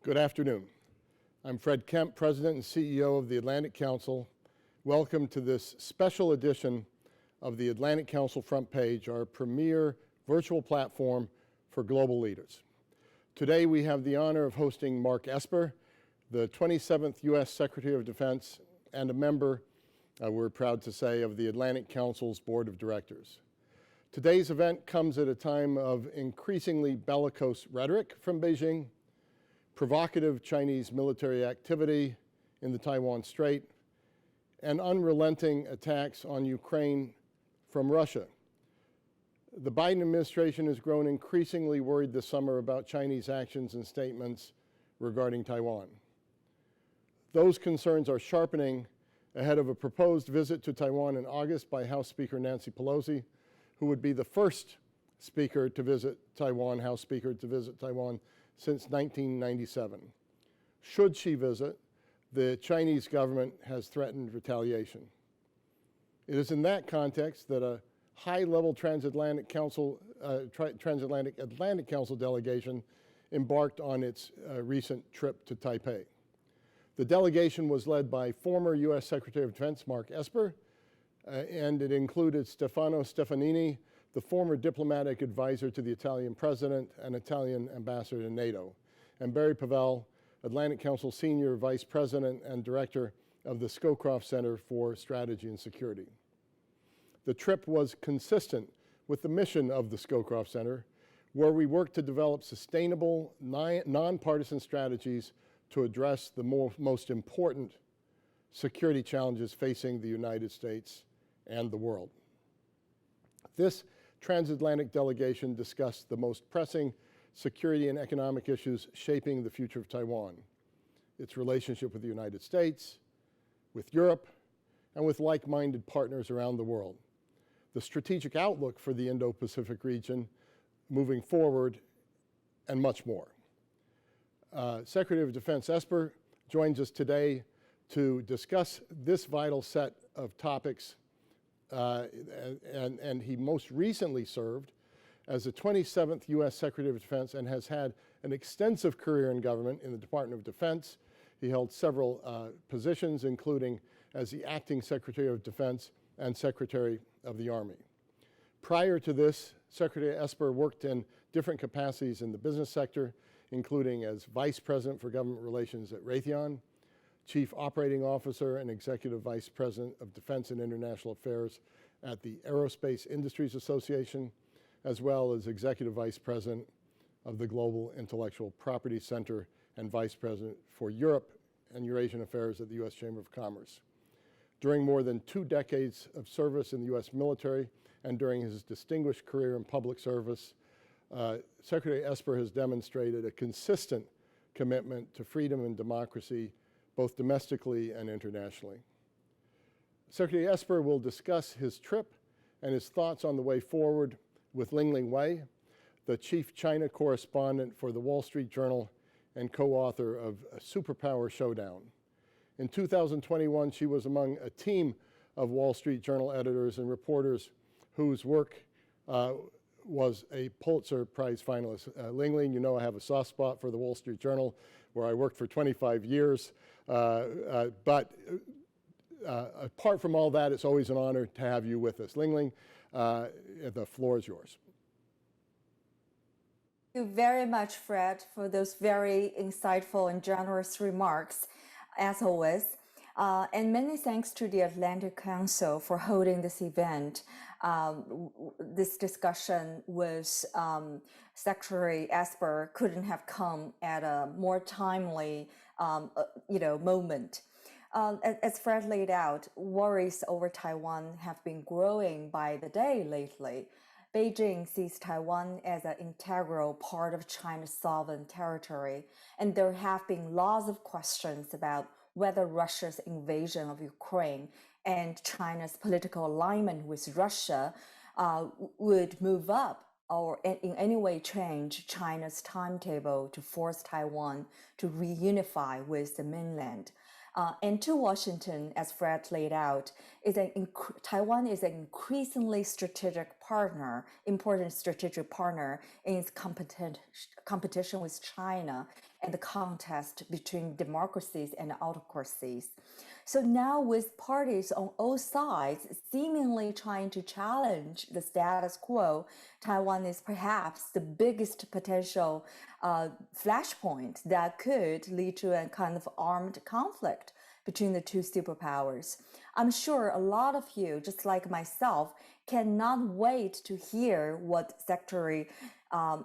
Good afternoon. I'm Fred Kempe, President and CEO of the Atlantic Council. Welcome to this special edition of the Atlantic Council Front Page, our premier virtual platform for global leaders. Today we have the honor of hosting Mark Esper, the 27th U.S. Secretary of Defense and a member, we're proud to say, of the Atlantic Council's Board of Directors. Today's event comes at a time of increasingly bellicose rhetoric from Beijing, provocative Chinese military activity in the Taiwan Strait, and unrelenting attacks on Ukraine from Russia. The Biden administration has grown increasingly worried this summer about Chinese actions and statements regarding Taiwan. Those concerns are sharpening ahead of a proposed visit to Taiwan in August by House Speaker Nancy Pelosi, who would be the first speaker to visit Taiwan, House Speaker to visit Taiwan since 1997. Should she visit, the Chinese government has threatened retaliation. It is in that context that a high-level Atlantic Council delegation embarked on its recent trip to Taipei. The delegation was led by former U.S. Secretary of Defense Mark Esper, and it included Stefano Stefanini, the former diplomatic advisor to the Italian president and Italian ambassador to NATO, and Barry Pavel, Atlantic Council Senior Vice President and Director of the Scowcroft Center for Strategy and Security. The trip was consistent with the mission of the Scowcroft Center, where we work to develop sustainable, nonpartisan strategies to address the most important security challenges facing the United States and the world. This transatlantic delegation discussed the most pressing security and economic issues shaping the future of Taiwan, its relationship with the United States, with Europe, and with like-minded partners around the world, the strategic outlook for the Indo-Pacific region moving forward, and much more. Secretary of Defense Esper joins us today to discuss this vital set of topics, and he most recently served as the 27th U.S. Secretary of Defense and has had an extensive career in government in the Department of Defense. He held several positions, including as the Acting Secretary of Defense and Secretary of the Army. Prior to this, Secretary Esper worked in different capacities in the business sector, including as Vice President for Government Relations at Raytheon, Chief Operating Officer and Executive Vice President of Defense and International Affairs at the Aerospace Industries Association, as well as Executive Vice President of the Global Intellectual Property Center and Vice President for Europe and Eurasian Affairs at the U.S. Chamber of Commerce. During more than 2 decades of service in the U.S. military and during his distinguished career in public service, Secretary Esper has demonstrated a consistent commitment to freedom and democracy, both domestically and internationally. Secretary Esper will discuss his trip and his thoughts on the way forward with Lingling Wei, the chief China correspondent for the Wall Street Journal and co-author of Superpower Showdown. In 2021, she was among a team of Wall Street Journal editors and reporters whose work was a Pulitzer Prize finalist. Lingling, you know I have a soft spot for the Wall Street Journal, where I worked for 25 years. But apart from all that, it's always an honor to have you with us. Lingling, the floor is yours. Thank you very much, Fred, for those very insightful and generous remarks, as always. And many thanks to the Atlantic Council for holding this event. This discussion with Secretary Esper couldn't have come at a more timely, moment. As Fred laid out, worries over Taiwan have been growing by the day lately. Beijing sees Taiwan as an integral part of China's sovereign territory, and there have been lots of questions about whether Russia's invasion of Ukraine and China's political alignment with Russia would move up or in any way change China's timetable to force Taiwan to reunify with the mainland. And to Washington, as Fred laid out, Taiwan is an increasingly strategic partner, important strategic partner in its competition with China and the contest between democracies and autocracies. So now, with parties on all sides seemingly trying to challenge the status quo, Taiwan is perhaps the biggest potential flashpoint that could lead to a kind of armed conflict between the two superpowers. I'm sure a lot of you, just like myself, cannot wait to hear what Secretary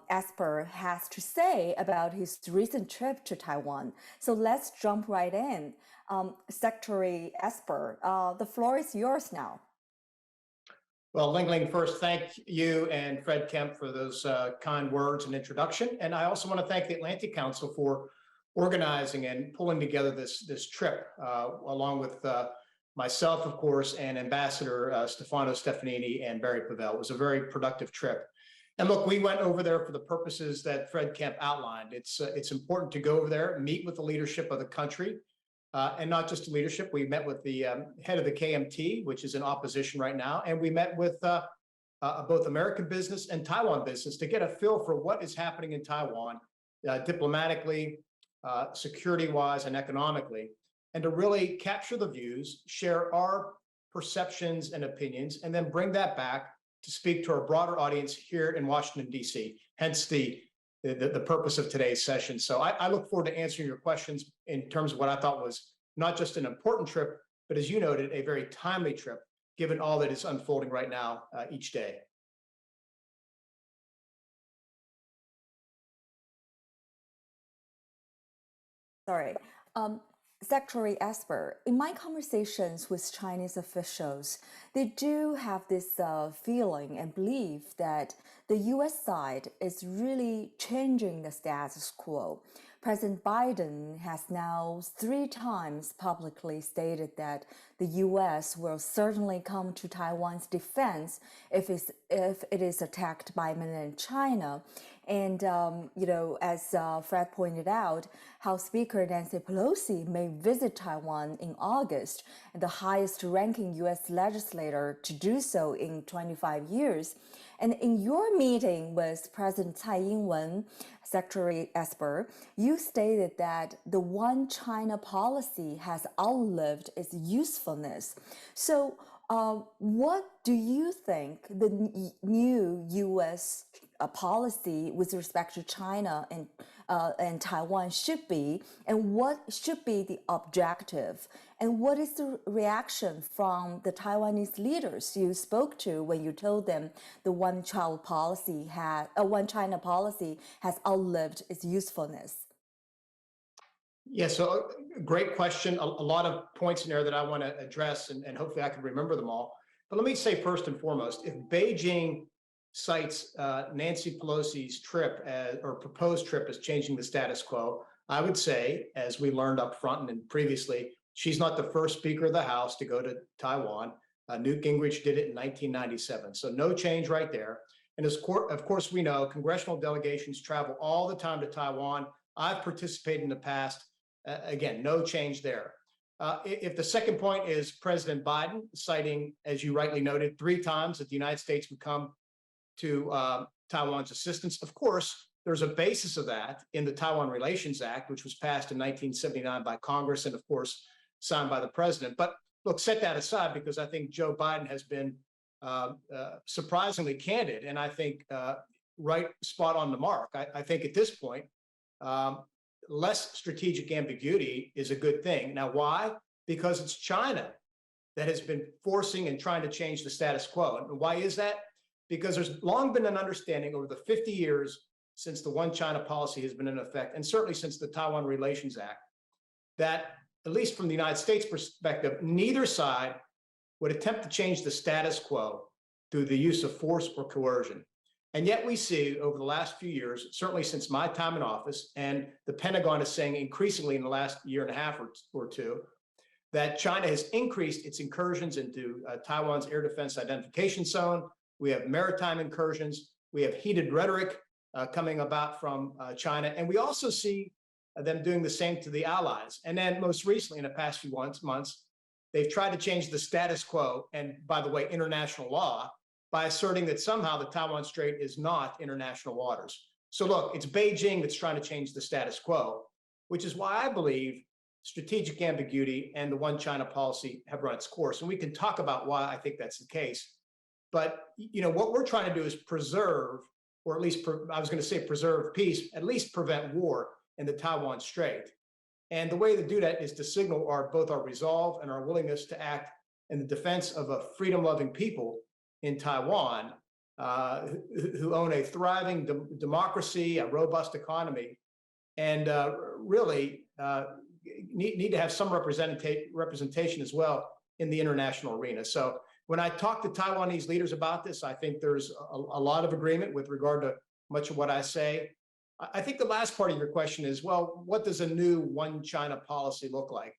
Esper has to say about his recent trip to Taiwan. So let's jump right in. Secretary Esper, the floor is yours now. Well, Lingling, first, thank you and Fred Kempe for those kind words and introduction. And I also want to thank the Atlantic Council for organizing and pulling together this trip, along with myself, of course, and Ambassador Stefano Stefanini and Barry Pavel. It was a very productive trip. And look, we went over there for the purposes that Fred Kempe outlined. It's important to go over there, meet with the leadership of the country, and not just the leadership. We met with the head of the KMT, which is in opposition right now, and we met with both American business and Taiwan business to get a feel for what is happening in Taiwan diplomatically, security-wise, and economically, and to really capture the views, share our perceptions and opinions, and then bring that back to speak to our broader audience here in Washington, D.C., hence the purpose of today's session. So I look forward to answering your questions in terms of what I thought was not just an important trip, but as you noted, a very timely trip, given all that is unfolding right now each day. Sorry. Secretary Esper, in my conversations with Chinese officials, they do have this feeling and belief that the US side is really changing the status quo. President Biden has now 3 times publicly stated that the US will certainly come to Taiwan's defense if it is attacked by mainland China. And, as Fred pointed out, House Speaker Nancy Pelosi may visit Taiwan in August, the highest ranking US legislator to do so in 25 years. And in your meeting with President Tsai Ing-wen, Secretary Esper, you stated that the one China policy has outlived its usefulness. So what do you think the new U.S. Policy with respect to China and Taiwan should be, and what should be the objective? And what is the reaction from the Taiwanese leaders you spoke to when you told them the one China policy has outlived its usefulness? Yeah, so great question. A lot of points in there that I want to address, and hopefully I can remember them all. But let me say first and foremost, if Beijing cites Nancy Pelosi's trip or proposed trip as changing the status quo, I would say, as we learned up front and previously, she's not the first Speaker of the House to go to Taiwan. Newt Gingrich did it in 1997. So no change right there. And of course, we know congressional delegations travel all the time to Taiwan. I've participated in the past. Again, no change there. If the second point is President Biden citing, as you rightly noted, 3 times that the United States would come to Taiwan's assistance, of course, there's a basis of that in the Taiwan Relations Act, which was passed in 1979 by Congress and, of course, signed by the president. But look, set that aside, because I think Joe Biden has been surprisingly candid, and I think right spot on the mark. I think at this point, less strategic ambiguity is a good thing. Now, why? Because it's China that has been forcing and trying to change the status quo. And why is that? Because there's long been an understanding over the 50 years since the one China policy has been in effect, and certainly since the Taiwan Relations Act, that at least from the United States perspective, neither side would attempt to change the status quo through the use of force or coercion. And yet we see over the last few years, certainly since my time in office, and the Pentagon is saying increasingly in the last year and a half or two, that China has increased its incursions into Taiwan's air defense identification zone. We have maritime incursions. We have heated rhetoric coming about from China. And we also see them doing the same to the allies. And then most recently, in the past few months, they've tried to change the status quo, and by the way, international law, by asserting that somehow the Taiwan Strait is not international waters. So look, it's Beijing that's trying to change the status quo, which is why I believe strategic ambiguity and the one China policy have run its course. And we can talk about why I think that's the case. But what we're trying to do is preserve, or at least I was going to say preserve peace, at least prevent war in the Taiwan Strait. And the way to do that is to signal both our resolve and our willingness to act in the defense of a freedom-loving people in Taiwan who own a thriving democracy, a robust economy, and really need to have some representation as well in the international arena. So when I talk to Taiwanese leaders about this, I think there's a lot of agreement with regard to much of what I say. I think the last part of your question is, well, what does a new one China policy look like?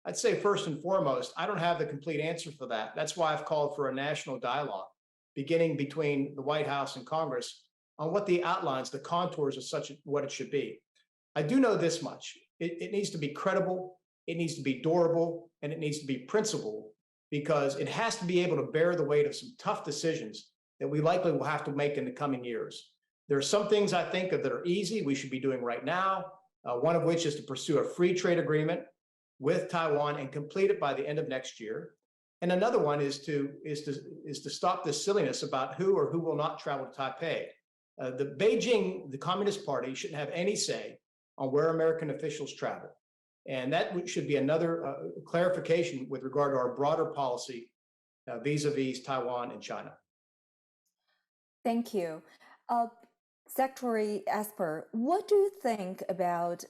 I'd say first and foremost, I don't have the complete answer for that. That's why I've called for a national dialogue, beginning between the White House and Congress on what the outlines, the contours of what it should be. I do know this much. It needs to be credible, it needs to be durable, and it needs to be principled, because it has to be able to bear the weight of some tough decisions that we likely will have to make in the coming years. There are some things I think that are easy we should be doing right now, one of which is to pursue a free trade agreement with Taiwan and complete it by the end of next year. And another one is to stop this silliness about who or who will not travel to Taipei. The Beijing, the Communist Party, shouldn't have any say on where American officials travel. And that should be another clarification with regard to our broader policy vis-a-vis Taiwan and China. Thank you. Secretary Esper, what do you think about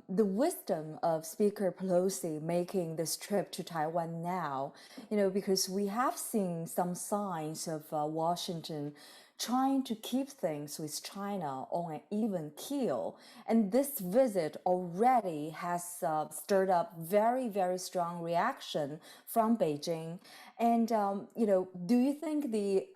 the wisdom of Speaker Pelosi making this trip to Taiwan now? Because we have seen some signs of Washington trying to keep things with China on an even keel. And this visit already has stirred up very, very strong reaction from Beijing. And do you think the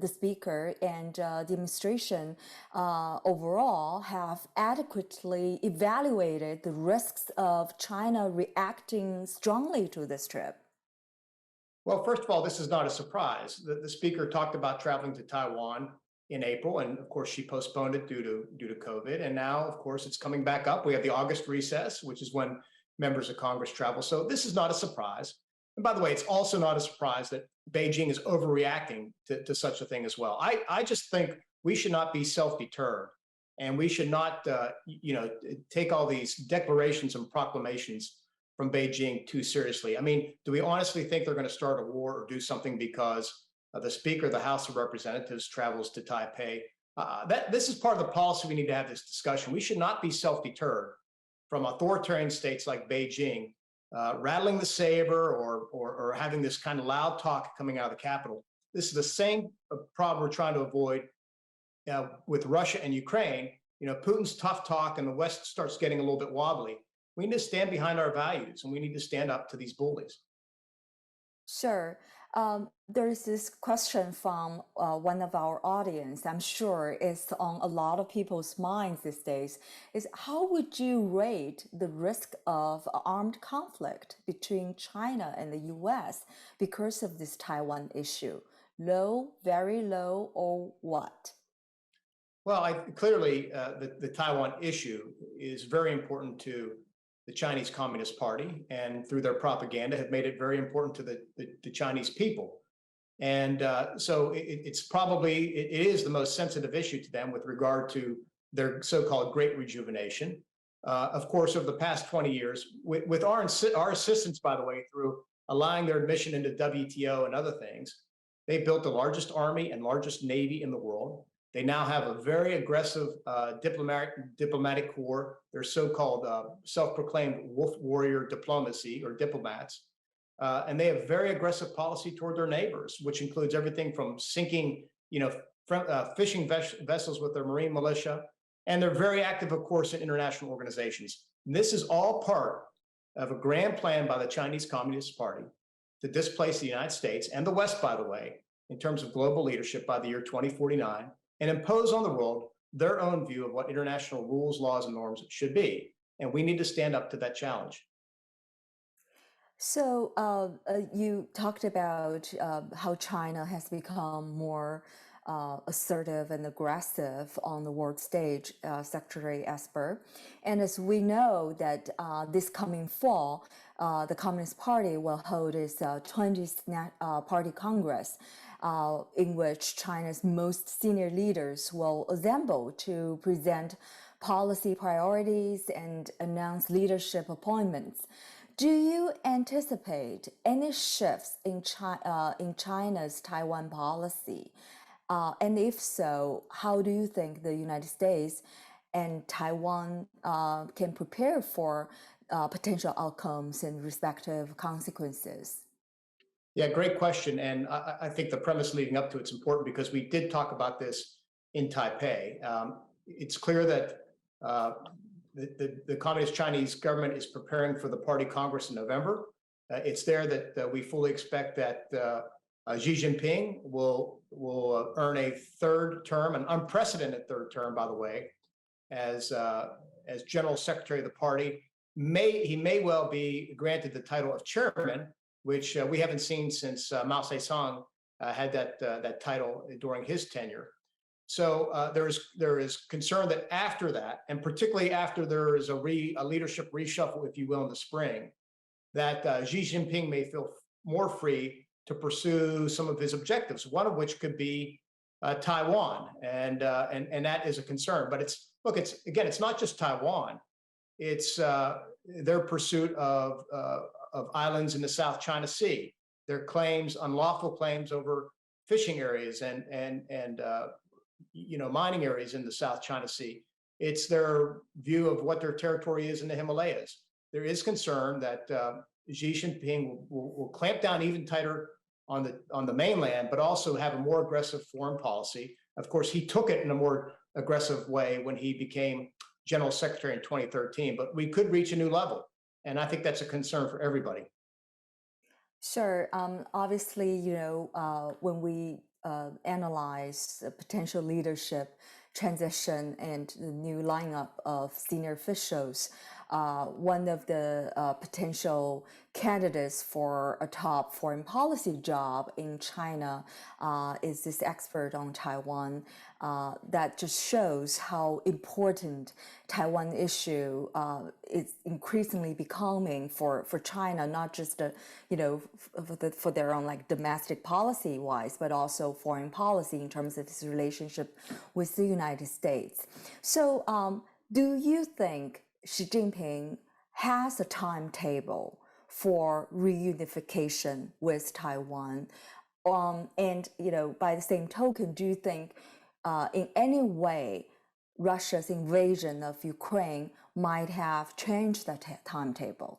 speaker and the administration overall have adequately evaluated the risks of China reacting strongly to this trip? Well, first of all, this is not a surprise. The speaker talked about traveling to Taiwan in April, and of course, she postponed it due to COVID. And now, of course, it's coming back up. We have the August recess, which is when members of Congress travel. So this is not a surprise. And by the way, it's also not a surprise that Beijing is overreacting to such a thing as well. I just think we should not be self-deterred, and we should not, take all these declarations and proclamations from Beijing too seriously. I mean, do we honestly think they're going to start a war or do something because the Speaker of the House of Representatives travels to Taipei? This is part of the policy we need to have this discussion. We should not be self-deterred from authoritarian states like Beijing rattling the saber or having this kind of loud talk coming out of the Capitol. This is the same problem we're trying to avoid with Russia and Ukraine. Putin's tough talk and the West starts getting a little bit wobbly. We need to stand behind our values, and we need to stand up to these bullies. Sure. There is this question from one of our audience, I'm sure it's on a lot of people's minds these days, is how would you rate the risk of armed conflict between China and the US because of this Taiwan issue? Low, very low, or what? Well, clearly, the Taiwan issue is very important to the Chinese Communist Party, and through their propaganda have made it very important to the Chinese people. And so it is the most sensitive issue to them with regard to their so-called Great Rejuvenation. Of course, over the past 20 years, with our assistance, by the way, through allowing their admission into WTO and other things, they built the largest army and largest navy in the world. They now have a very aggressive diplomatic corps. They're so-called self-proclaimed wolf warrior diplomacy or diplomats. And they have very aggressive policy toward their neighbors, which includes everything from sinking, fishing vessels with their marine militia. And they're very active, of course, in international organizations. And this is all part of a grand plan by the Chinese Communist Party to displace the United States and the West, by the way, in terms of global leadership by the year 2049, and impose on the world their own view of what international rules, laws, and norms should be. And we need to stand up to that challenge. So you talked about how China has become more assertive and aggressive on the world stage, Secretary Esper. And as we know that this coming fall, the Communist Party will hold its 20th Party Congress, in which China's most senior leaders will assemble to present policy priorities and announce leadership appointments. Do you anticipate any shifts in China's Taiwan policy? And if so, how do you think the United States and Taiwan can prepare for potential outcomes and respective consequences? Yeah, great question. And I think the premise leading up to it's important because we did talk about this in Taipei. It's clear that the Communist Chinese government is preparing for the Party Congress in November. It's there that we fully expect that Xi Jinping will earn a third term, an unprecedented third term, by the way, as General Secretary of the party. He may well be granted the title of chairman, which we haven't seen since Mao Zedong had that title during his tenure. So there is concern that after that, and particularly after there is a leadership reshuffle, if you will, in the spring, that Xi Jinping may feel more free to pursue some of his objectives. One of which could be Taiwan, and that is a concern. But it's not just Taiwan. It's their pursuit of islands in the South China Sea, their claims, unlawful claims over fishing areas and mining areas in the South China Sea. It's their view of what their territory is in the Himalayas. There is concern that Xi Jinping will clamp down even tighter on the mainland, but also have a more aggressive foreign policy. Of course, he took it in a more aggressive way when he became General Secretary in 2013, but we could reach a new level. And I think that's a concern for everybody. Sure. Obviously, when we analyze the potential leadership transition and the new lineup of senior officials, one of the potential candidates for a top foreign policy job in China is this expert on Taiwan. That just shows how important Taiwan issue is increasingly becoming for China, not just for their own like domestic policy wise, but also foreign policy in terms of its relationship with the United States. So, do you think Xi Jinping has a timetable for reunification with Taiwan? And by the same token, do you think in any way Russia's invasion of Ukraine might have changed that timetable?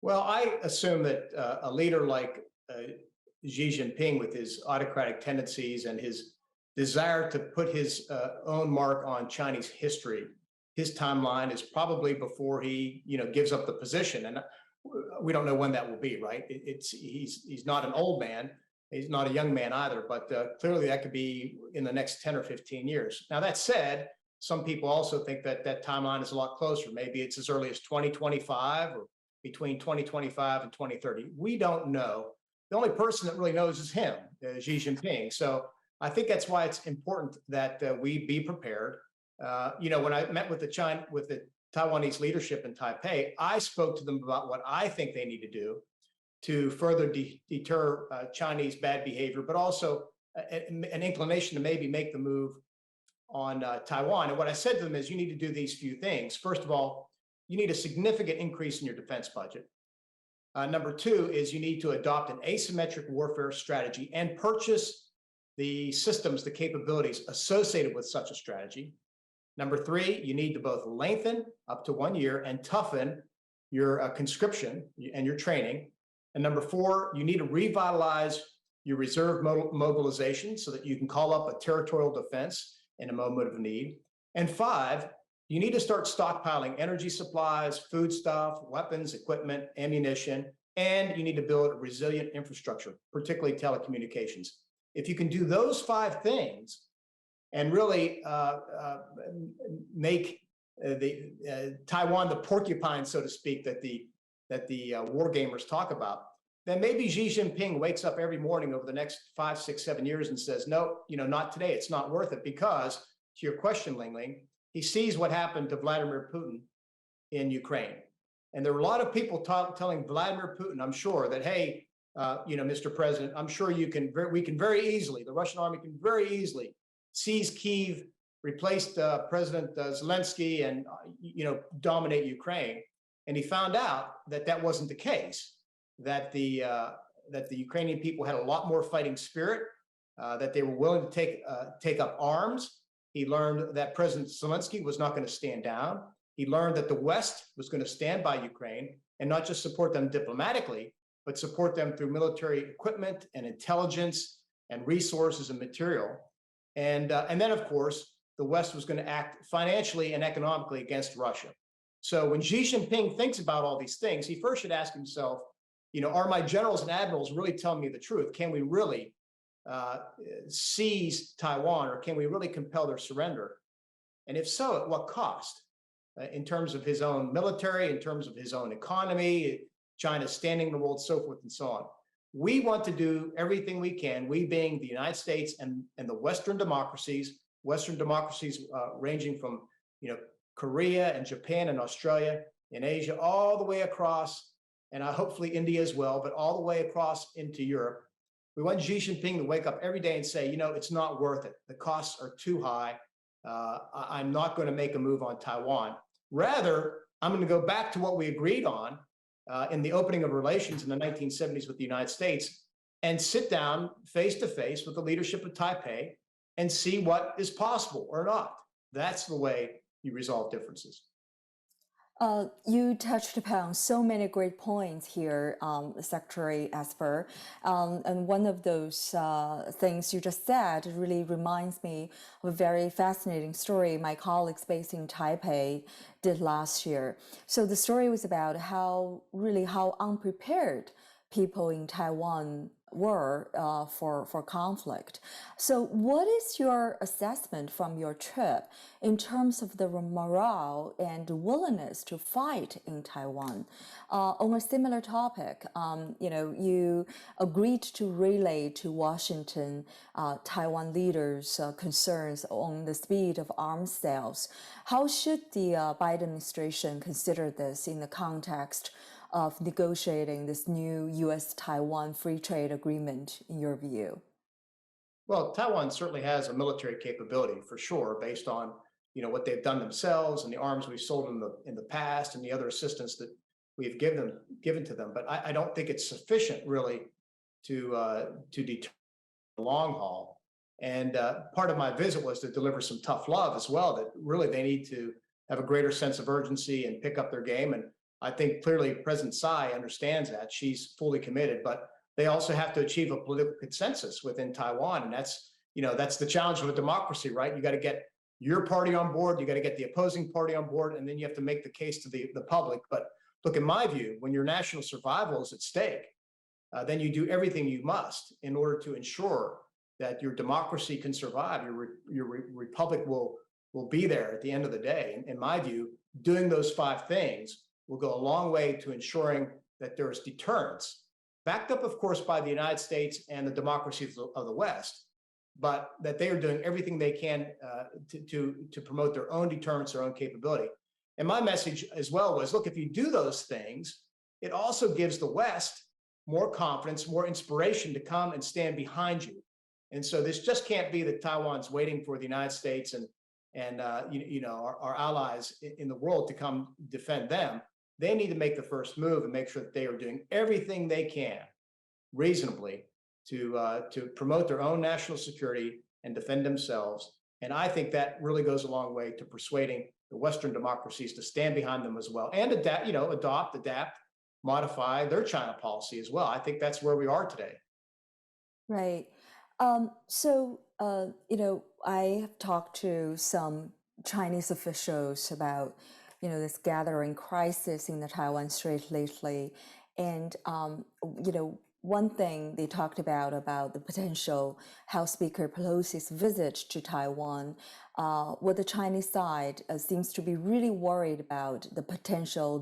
Well, I assume that a leader like Xi Jinping, with his autocratic tendencies and his desire to put his own mark on Chinese history, his timeline is probably before he, gives up the position. And we don't know when that will be, right? He's not an old man. He's not a young man either, but clearly that could be in the next 10 or 15 years. Now, that said, some people also think that that timeline is a lot closer. Maybe it's as early as 2025 or between 2025 and 2030. We don't know. The only person that really knows is him, Xi Jinping. So I think that's why it's important that we be prepared. When I met with the Taiwanese leadership in Taipei, I spoke to them about what I think they need to do to further deter Chinese bad behavior, but also an inclination to maybe make the move on Taiwan. And what I said to them is, you need to do these few things. First of all, you need a significant increase in your defense budget. Number two is you need to adopt an asymmetric warfare strategy and purchase the systems, the capabilities associated with such a strategy. Number three, you need to both lengthen up to 1 year and toughen your conscription and your training. And number four, you need to revitalize your reserve mobilization so that you can call up a territorial defense in a moment of need. And five, you need to start stockpiling energy supplies, foodstuff, weapons, equipment, ammunition, and you need to build a resilient infrastructure, particularly telecommunications. If you can do those five things and really make Taiwan the porcupine, so to speak, that the that the war gamers talk about, then maybe Xi Jinping wakes up every morning over the next 5, 6, 7 years and says, no, not today. It's not worth it, because to your question, Lingling, he sees what happened to Vladimir Putin in Ukraine. And there were a lot of people telling Vladimir Putin, I'm sure, that, hey, Mr. President, I'm sure we can very easily, the Russian army can very easily seize Kyiv, replace President Zelensky, and dominate Ukraine. And he found out that that wasn't the case. That the Ukrainian people had a lot more fighting spirit, that they were willing to take up arms. He learned that President Zelensky was not going to stand down. He learned that the West was going to stand by Ukraine and not just support them diplomatically, but support them through military equipment and intelligence and resources and material. And then, of course, the West was going to act financially and economically against Russia. So when Xi Jinping thinks about all these things, he first should ask himself, are my generals and admirals really telling me the truth? Can we really seize Taiwan, or can we really compel their surrender? And if so, at what cost? In terms of his own military, in terms of his own economy, China's standing in the world, so forth and so on. We want to do everything we can, we being the United States and the Western democracies ranging from Korea and Japan and Australia and Asia, all the way across, and hopefully India as well, but all the way across into Europe. We want Xi Jinping to wake up every day and say, it's not worth it. The costs are too high. I'm not going to make a move on Taiwan. Rather, I'm going to go back to what we agreed on in the opening of relations in the 1970s with the United States, and sit down face to face with the leadership of Taipei and see what is possible or not. That's the way you resolve differences. You touched upon so many great points here, Secretary Esper. And one of those things you just said really reminds me of a very fascinating story my colleagues based in Taipei did last year. So the story was about how unprepared people in Taiwan were for conflict. So what is your assessment from your trip in terms of the morale and willingness to fight in Taiwan? On a similar topic, you agreed to relay to Washington Taiwan leaders' concerns on the speed of arms sales. How should the Biden administration consider this in the context of negotiating this new U.S.-Taiwan free trade agreement, in your view? Well, Taiwan certainly has a military capability, for sure, based on what they've done themselves and the arms we've sold in the past and the other assistance that we've given to them. But I don't think it's sufficient, really, to deter the long haul. And part of my visit was to deliver some tough love as well, that really they need to have a greater sense of urgency and pick up their game. And I think clearly President Tsai understands that. She's fully committed, but they also have to achieve a political consensus within Taiwan. And that's the challenge of a democracy, right? You got to get your party on board, you got to get the opposing party on board, and then you have to make the case to the public. But look, in my view, when your national survival is at stake, then you do everything you must in order to ensure that your democracy can survive, your republic will be there at the end of the day. In my view, doing those 5 things will go a long way to ensuring that there is deterrence, backed up, of course, by the United States and the democracies of the West, but that they are doing everything they can to promote their own deterrence, their own capability. And my message as well was, look, if you do those things, it also gives the West more confidence, more inspiration to come and stand behind you. And so this just can't be that Taiwan's waiting for the United States and our allies in the world to come defend them. They need to make the first move and make sure that they are doing everything they can reasonably to promote their own national security and defend themselves. And I think that really goes a long way to persuading the Western democracies to stand behind them as well, and adopt, adapt, modify their China policy as well. I think that's where we are today. Right. I have talked to some Chinese officials about this gathering crisis in the Taiwan Strait lately. And, one thing they talked about the potential House Speaker Pelosi's visit to Taiwan, what the Chinese side seems to be really worried about the potential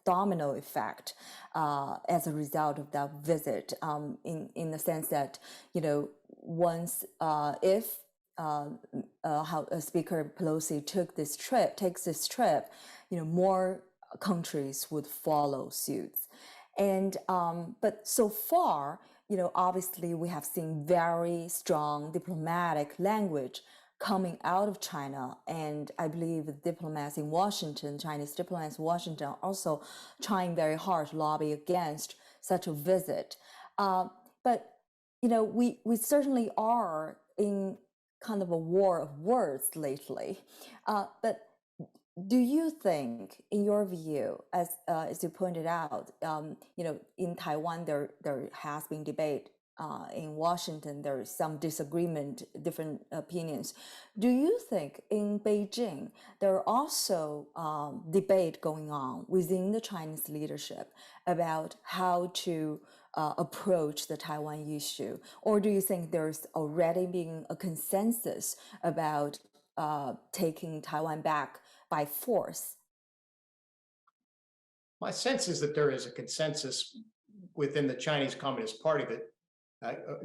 domino effect as a result of that visit, in the sense that, once if how Speaker Pelosi takes this trip, more countries would follow suit. And but so far, obviously we have seen very strong diplomatic language coming out of China, and I believe the diplomats in Washington, Chinese diplomats in Washington, are also trying very hard to lobby against such a visit. But we certainly are in kind of a war of words lately. But do you think, in your view, as you pointed out, in Taiwan there has been debate. In Washington, there is some disagreement, different opinions. Do you think in Beijing there are also debate going on within the Chinese leadership about how to approach the Taiwan issue? Or do you think there's already been a consensus about taking Taiwan back by force? My sense is that there is a consensus within the Chinese Communist Party that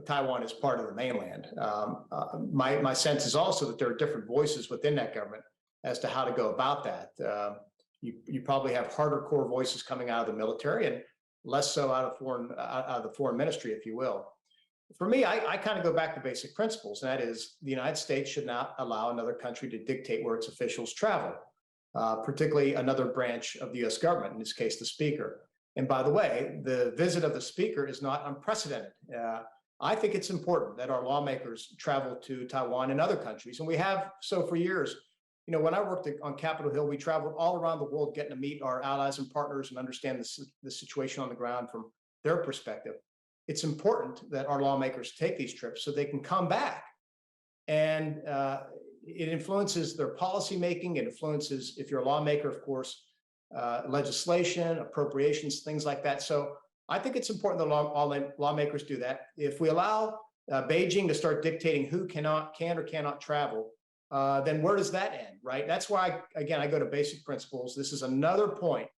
Taiwan is part of the mainland. My sense is also that there are different voices within that government as to how to go about that. You probably have harder core voices coming out of the military and less so out of the foreign ministry, if you will. For me, I kind of go back to basic principles, and that is the United States should not allow another country to dictate where its officials travel, particularly another branch of the US government, in this case, the Speaker. And by the way, the visit of the Speaker is not unprecedented. I think it's important that our lawmakers travel to Taiwan and other countries, and we have so for years. When I worked on Capitol Hill, we traveled all around the world getting to meet our allies and partners and understand the situation on the ground from their perspective. It's important that our lawmakers take these trips so they can come back. And it influences their policy making. It influences, if you're a lawmaker, of course, legislation, appropriations, things like that. So I think it's important that all lawmakers do that. If we allow Beijing to start dictating who can or cannot travel, then where does that end, right? That's why, again, I go to basic principles. This is another point,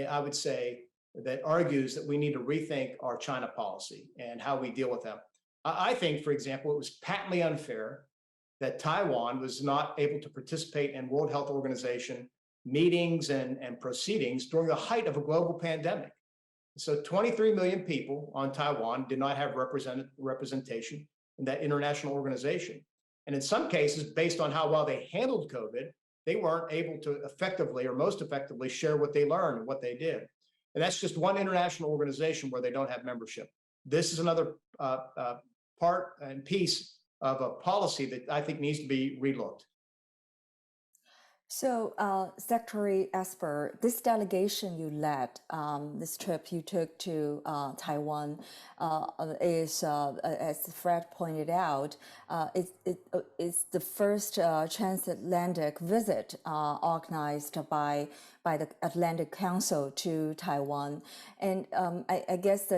I would say, that argues that we need to rethink our China policy and how we deal with them. I think, for example, it was patently unfair that Taiwan was not able to participate in World Health Organization meetings and proceedings during the height of a global pandemic. So 23 million people on Taiwan did not have representation in that international organization. And in some cases, based on how well they handled COVID, they weren't able to effectively or most effectively share what they learned and what they did. And that's just one international organization where they don't have membership. This is another part and piece of a policy that I think needs to be relooked. So, Secretary Esper, this delegation you led, this trip you took to Taiwan, is, as Fred pointed out, it's the first transatlantic visit organized by the Atlantic Council to Taiwan, and I guess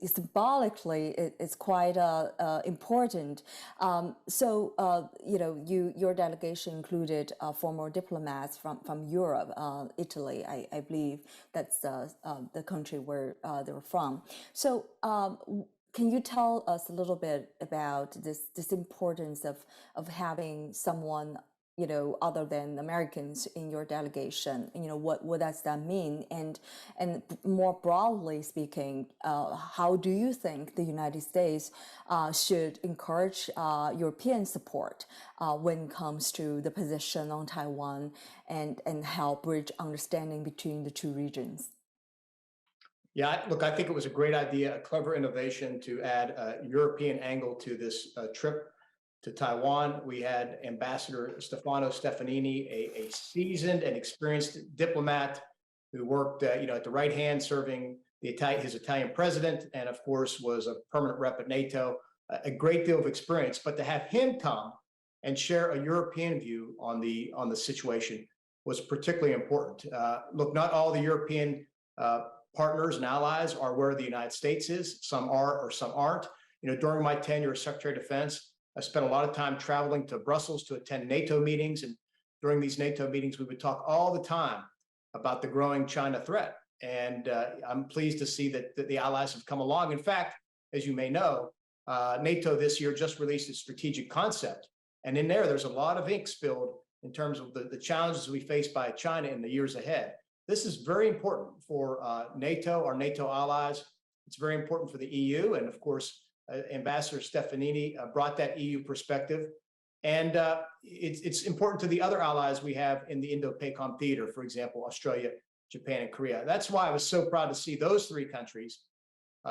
symbolically it's quite important. So your delegation included former diplomats from Europe, Italy, I believe that's the country where they're from. So can you tell us a little bit about this importance of having someone other than Americans in your delegation? What does that mean? And more broadly speaking, how do you think the United States should encourage European support when it comes to the position on Taiwan and help bridge understanding between the two regions? Yeah, look, I think it was a great idea, a clever innovation to add a European angle to this trip to Taiwan. We had Ambassador Stefano Stefanini, a seasoned and experienced diplomat who worked, at the right hand, serving his Italian president, and of course was a permanent rep at NATO. A great deal of experience. But to have him come and share a European view on the situation was particularly important. Look, not all the European partners and allies are where the United States is. Some are, or some aren't. During my tenure as Secretary of Defense, I spent a lot of time traveling to Brussels to attend NATO meetings. And during these NATO meetings, we would talk all the time about the growing China threat. And I'm pleased to see that the allies have come along. In fact, as you may know, NATO this year just released its strategic concept. And in there's a lot of ink spilled in terms of the challenges we face by China in the years ahead. This is very important for NATO, our NATO allies. It's very important for the EU. And of course, Ambassador Stefanini brought that EU perspective. And it's important to the other allies we have in the Indo-PACOM theater, for example, Australia, Japan, and Korea. That's why I was so proud to see those three countries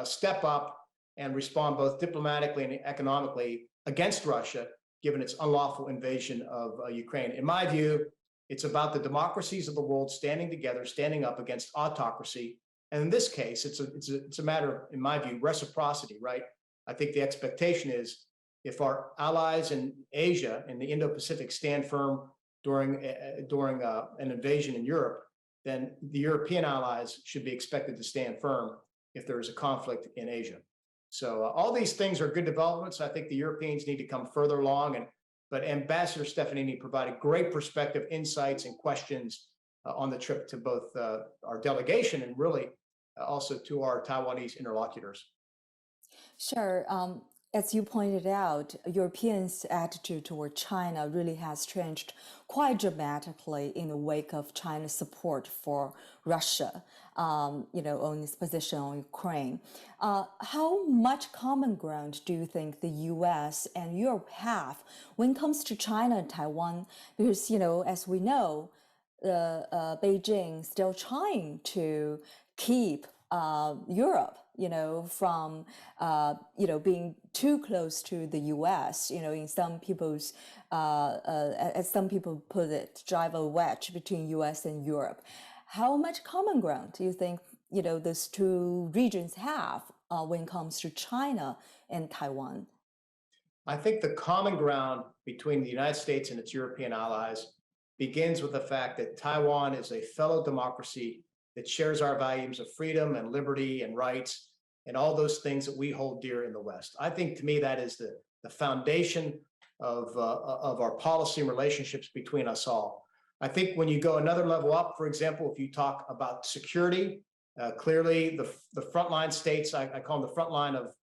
step up and respond both diplomatically and economically against Russia, given its unlawful invasion of Ukraine. In my view, it's about the democracies of the world standing together, standing up against autocracy. And in this case, it's a matter of, in my view, reciprocity, right? I think the expectation is if our allies in Asia and the Indo-Pacific stand firm during an invasion in Europe, then the European allies should be expected to stand firm if there is a conflict in Asia. So all these things are good developments. I think the Europeans need to come further along. But Ambassador Stefanini provided great perspective, insights, and questions on the trip to both our delegation and really also to our Taiwanese interlocutors. Sure. As you pointed out, Europeans' attitude toward China really has changed quite dramatically in the wake of China's support for Russia, on its position on Ukraine. How much common ground do you think the U.S. and Europe have when it comes to China and Taiwan? Because, as we know, Beijing still trying to keep Europe, from, being too close to the U.S. In some people's, as some people put it, drive a wedge between U.S. and Europe. How much common ground do you think, those two regions have when it comes to China and Taiwan? I think the common ground between the United States and its European allies begins with the fact that Taiwan is a fellow democracy that shares our values of freedom and liberty and rights and all those things that we hold dear in the West. I think, to me, that is the foundation of our policy and relationships between us all. I think when you go another level up, for example, if you talk about security, clearly the frontline states, I call them the front line of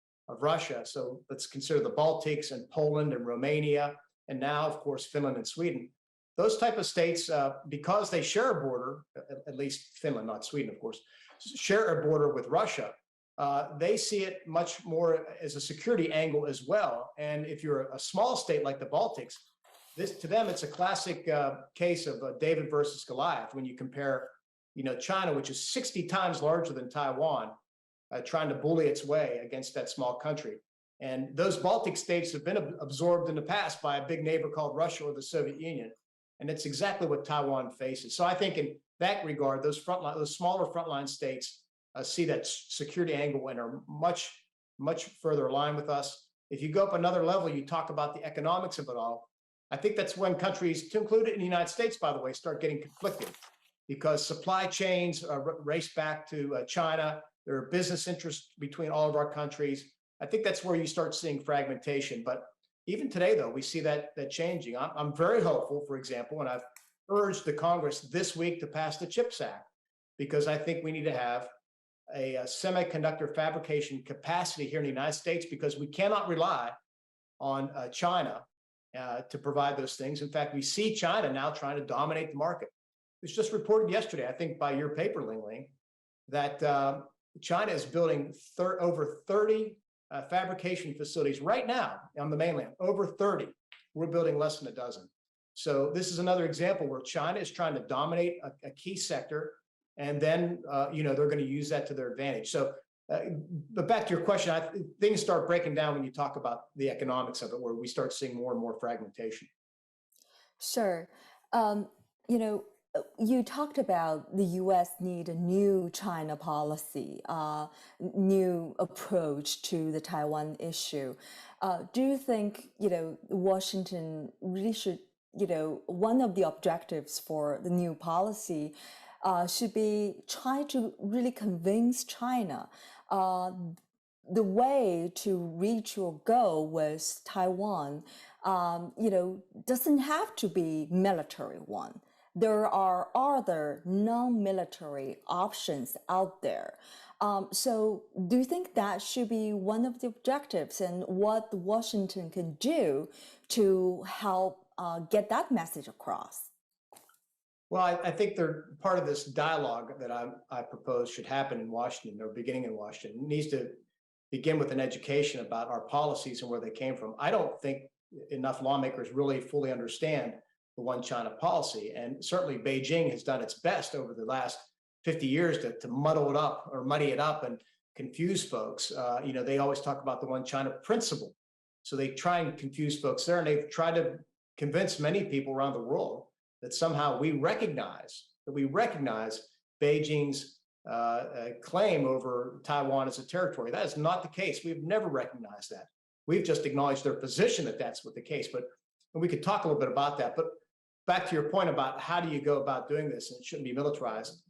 Russia. So let's consider the Baltics and Poland and Romania, and now, of course, Finland and Sweden. Those type of states, because they share a border, at least Finland, not Sweden, of course, share a border with Russia, they see it much more as a security angle as well. And if you're a small state like the Baltics, to them, it's a classic case of David versus Goliath when you compare, China, which is 60 times larger than Taiwan, trying to bully its way against that small country. And those Baltic states have been absorbed in the past by a big neighbor called Russia or the Soviet Union. And it's exactly what Taiwan faces. So I think in that regard, those smaller frontline states see that security angle and are much, much further aligned with us. If you go up another level, you talk about the economics of it all. I think that's when countries, to include it in the United States, by the way, start getting conflicted because supply chains race back to China. There are business interests between all of our countries. I think that's where you start seeing fragmentation. But even today, though, we see that changing. I'm very hopeful, for example, and I've urged the Congress this week to pass the CHIPS Act, because I think we need to have a semiconductor fabrication capacity here in the United States, because we cannot rely on China to provide those things. In fact, we see China now trying to dominate the market. It was just reported yesterday, I think, by your paper, Lingling, that China is building over 30 fabrication facilities right now on the mainland, over 30. We're building less than a dozen. So this is another example where China is trying to dominate a key sector, and then they're going to use that to their advantage. So, but back to your question, things start breaking down when you talk about the economics of it, where we start seeing more and more fragmentation. Sure. You talked about the U.S. need a new China policy, new approach to the Taiwan issue. Do you think, Washington really should, one of the objectives for the new policy should be try to really convince China the way to reach your goal with Taiwan, doesn't have to be military one. there are other non-military options out there. So do you think that should be one of the objectives, and what Washington can do to help get that message across? Well, I think they're part of this dialogue that I propose should happen in Washington, or beginning in Washington. It needs to begin with an education about our policies and where they came from. I don't think enough lawmakers really fully understand the one China policy. And certainly Beijing has done its best over the last 50 years to muddle it up or muddy it up and confuse folks. They always talk about the one China principle. So they try and confuse folks there, and they've tried to convince many people around the world that somehow we recognize Beijing's claim over Taiwan as a territory. That is not the case. We've never recognized that. We've just acknowledged their position that that's what the case. But and we could talk a little bit about that. But back to your point about how do you go about doing this, and it shouldn't be militarized.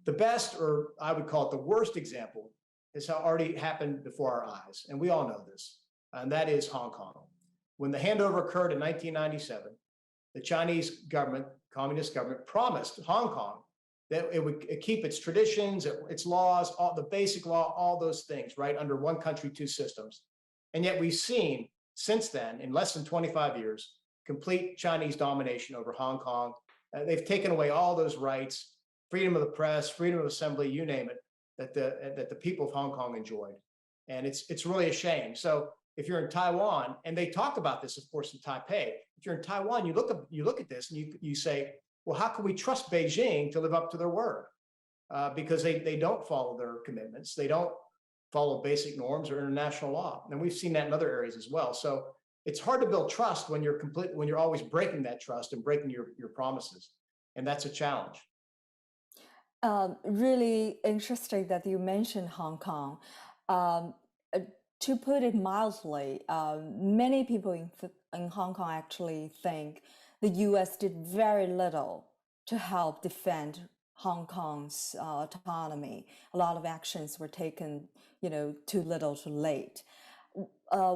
The best, or I would call it the worst example, is how already happened before our eyes. And we all know this, and that is Hong Kong. When the handover occurred in 1997, the Chinese government, communist government, promised Hong Kong that it would keep its traditions, its laws, all the basic law, all those things, right, under one country, two systems. And yet we've seen since then, in less than 25 years, complete Chinese domination over Hong Kong. They've taken away all those rights, freedom of the press, freedom of assembly, you name it, that the people of Hong Kong enjoyed. And it's really a shame. So if you're in Taiwan, and they talk about this, of course, in Taipei, if you're in Taiwan, you look at this and you say, well, how can we trust Beijing to live up to their word? Because they don't follow their commitments. They don't follow basic norms or international law. And we've seen that in other areas as well. So it's hard to build trust when you're always breaking that trust and breaking your promises. And that's a challenge. Really interesting that you mentioned Hong Kong. Um, uh, to put it mildly, many people in Hong Kong actually think the US did very little to help defend Hong Kong's autonomy. A lot of actions were taken, too little, too late.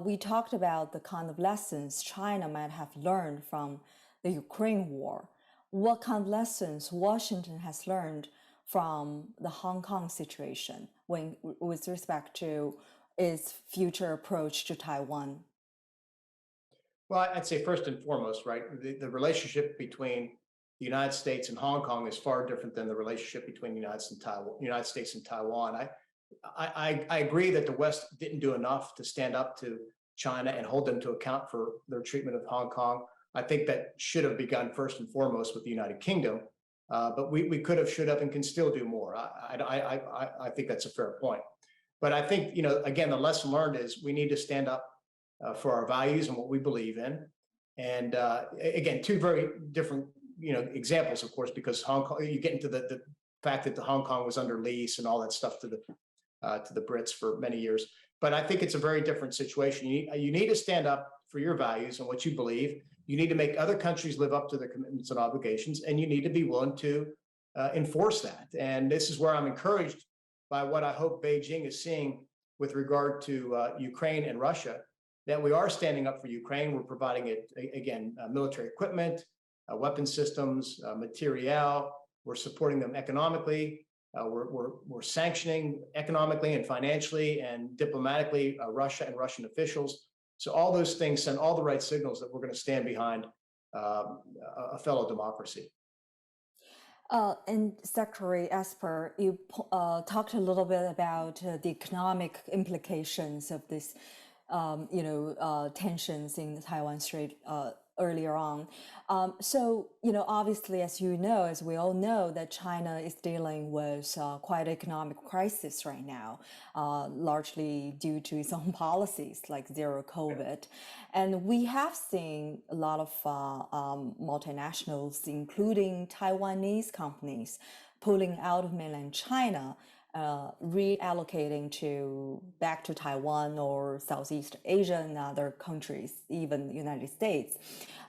We talked about the kind of lessons China might have learned from the Ukraine war. What kind of lessons Washington has learned from the Hong Kong situation with respect to its future approach to Taiwan? Well, I'd say first and foremost, right, the relationship between the United States and Hong Kong is far different than the relationship between the United States and Taiwan. I agree that the West didn't do enough to stand up to China and hold them to account for their treatment of Hong Kong. I think that should have begun first and foremost with the United Kingdom, but we could have, should have, and can still do more. I think that's a fair point. But I think, again, the lesson learned is we need to stand up for our values and what we believe in. And again, two very different, examples, of course, because Hong Kong, you get into the fact that the Hong Kong was under lease and all that stuff to the Brits for many years. But I think it's a very different situation. You need to stand up for your values and what you believe. You need to make other countries live up to their commitments and obligations, and you need to be willing to enforce that. And this is where I'm encouraged by what I hope Beijing is seeing with regard to Ukraine and Russia, that we are standing up for Ukraine. We're providing it, again, military equipment, weapon systems, materiel. We're supporting them economically. We're sanctioning economically and financially and diplomatically Russia and Russian officials. So all those things send all the right signals that we're going to stand behind a fellow democracy. And Secretary Esper, you talked a little bit about the economic implications of this, tensions in the Taiwan Strait earlier on. So, obviously, as we all know, that China is dealing with quite an economic crisis right now, largely due to its own policies like zero COVID. And we have seen a lot of multinationals, including Taiwanese companies, pulling out of mainland China, reallocating back to Taiwan or Southeast Asia and other countries, even the United States.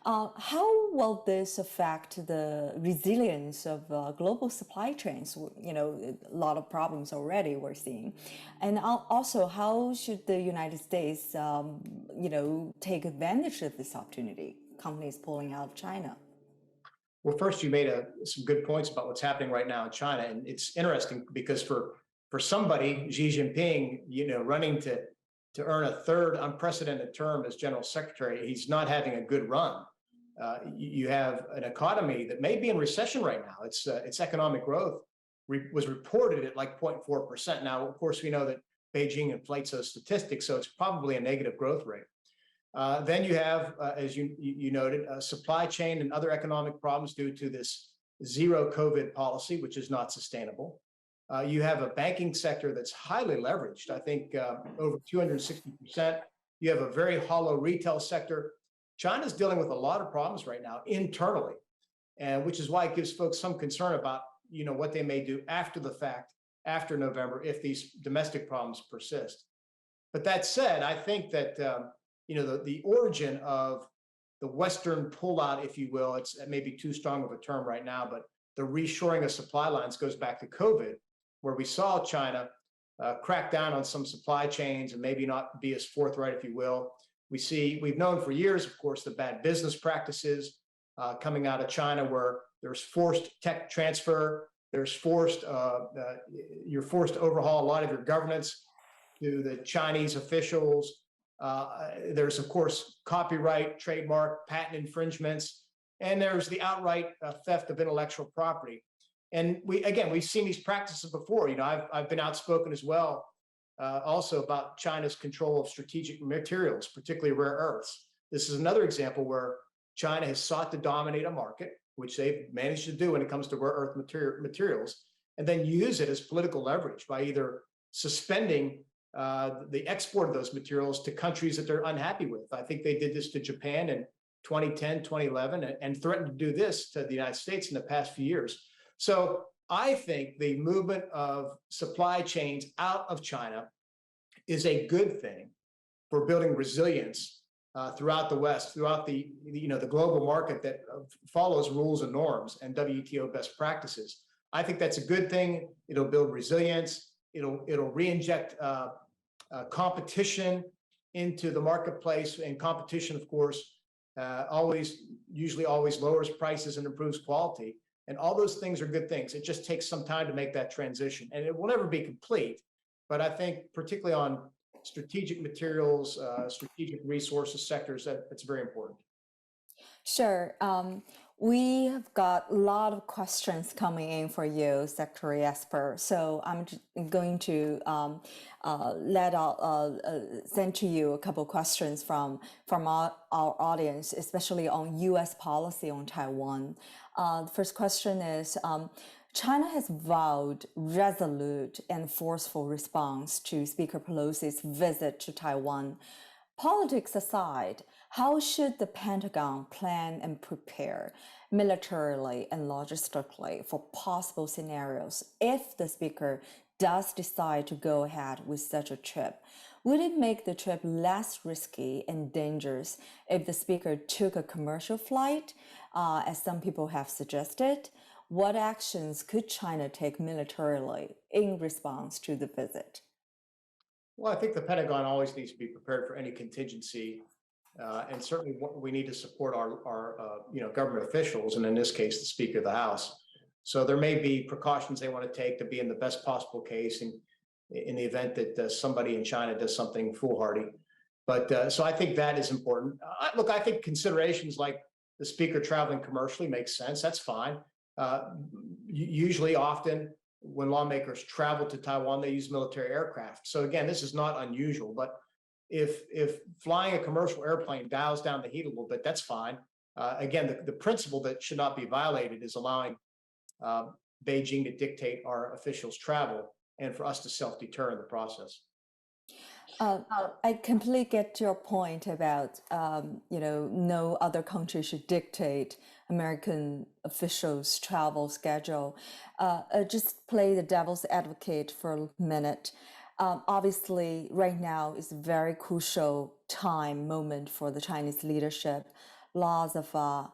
How will this affect the resilience of global supply chains? A lot of problems already we're seeing. And also, how should the United States, take advantage of this opportunity, companies pulling out of China? Well, first, you made some good points about what's happening right now in China, and it's interesting because for somebody, Xi Jinping, running to earn a third unprecedented term as general secretary, he's not having a good run. You have an economy that may be in recession right now. Its economic growth was reported at like 0.4%. Now, of course, we know that Beijing inflates those statistics, so it's probably a negative growth rate. Then you have, as you noted, supply chain and other economic problems due to this zero COVID policy, which is not sustainable. You have a banking sector that's highly leveraged, I think over 260%. You have a very hollow retail sector. China's dealing with a lot of problems right now internally, and which is why it gives folks some concern about what they may do after the fact, after November, if these domestic problems persist. But that said, I think that the origin of the Western pullout, if you will, it's maybe too strong of a term right now, but the reshoring of supply lines goes back to COVID, where we saw China crack down on some supply chains and maybe not be as forthright, if you will. We've known for years, of course, the bad business practices coming out of China, where there's forced tech transfer, you're forced to overhaul a lot of your governance to the Chinese officials. There's, of course, copyright, trademark, patent infringements, and there's the outright theft of intellectual property. And we've seen these practices before. I've been outspoken as well, also about China's control of strategic materials, particularly rare earths. This is another example where China has sought to dominate a market, which they've managed to do when it comes to rare earth materials, and then use it as political leverage by either suspending the export of those materials to countries that they're unhappy with. I think they did this to Japan in 2010, 2011, and threatened to do this to the United States in the past few years. So I think the movement of supply chains out of China is a good thing for building resilience throughout the West, throughout the global market that follows rules and norms and WTO best practices. I think that's a good thing. It'll build resilience. It'll re-inject competition into the marketplace, and competition, of course, usually always lowers prices and improves quality. And all those things are good things. It just takes some time to make that transition, and it will never be complete. But I think particularly on strategic materials, strategic resources sectors, that's very important. Sure. We have got a lot of questions coming in for you, Secretary Esper. So I'm going to send to you a couple questions from our audience, especially on U.S. policy on Taiwan. The first question is, China has vowed resolute and forceful response to Speaker Pelosi's visit to Taiwan. Politics aside, how should the Pentagon plan and prepare militarily and logistically for possible scenarios if the Speaker does decide to go ahead with such a trip? Would it make the trip less risky and dangerous if the Speaker took a commercial flight, as some people have suggested? What actions could China take militarily in response to the visit? Well, I think the Pentagon always needs to be prepared for any contingency, and certainly we need to support our government officials, and in this case, the Speaker of the House. So there may be precautions they want to take to be in the best possible case in the event that somebody in China does something foolhardy. But so I think that is important. Look, I think considerations like the Speaker traveling commercially makes sense. That's fine. Usually, often, when lawmakers travel to Taiwan, they use military aircraft. So again, this is not unusual, but if flying a commercial airplane dials down the heat a little bit, that's fine. Again, the principle that should not be violated is allowing Beijing to dictate our officials' travel and for us to self-deter in the process. I completely get your point about, no other country should dictate American officials' travel schedule. Just play the devil's advocate for a minute. Obviously, right now is a very crucial moment for the Chinese leadership. Lots of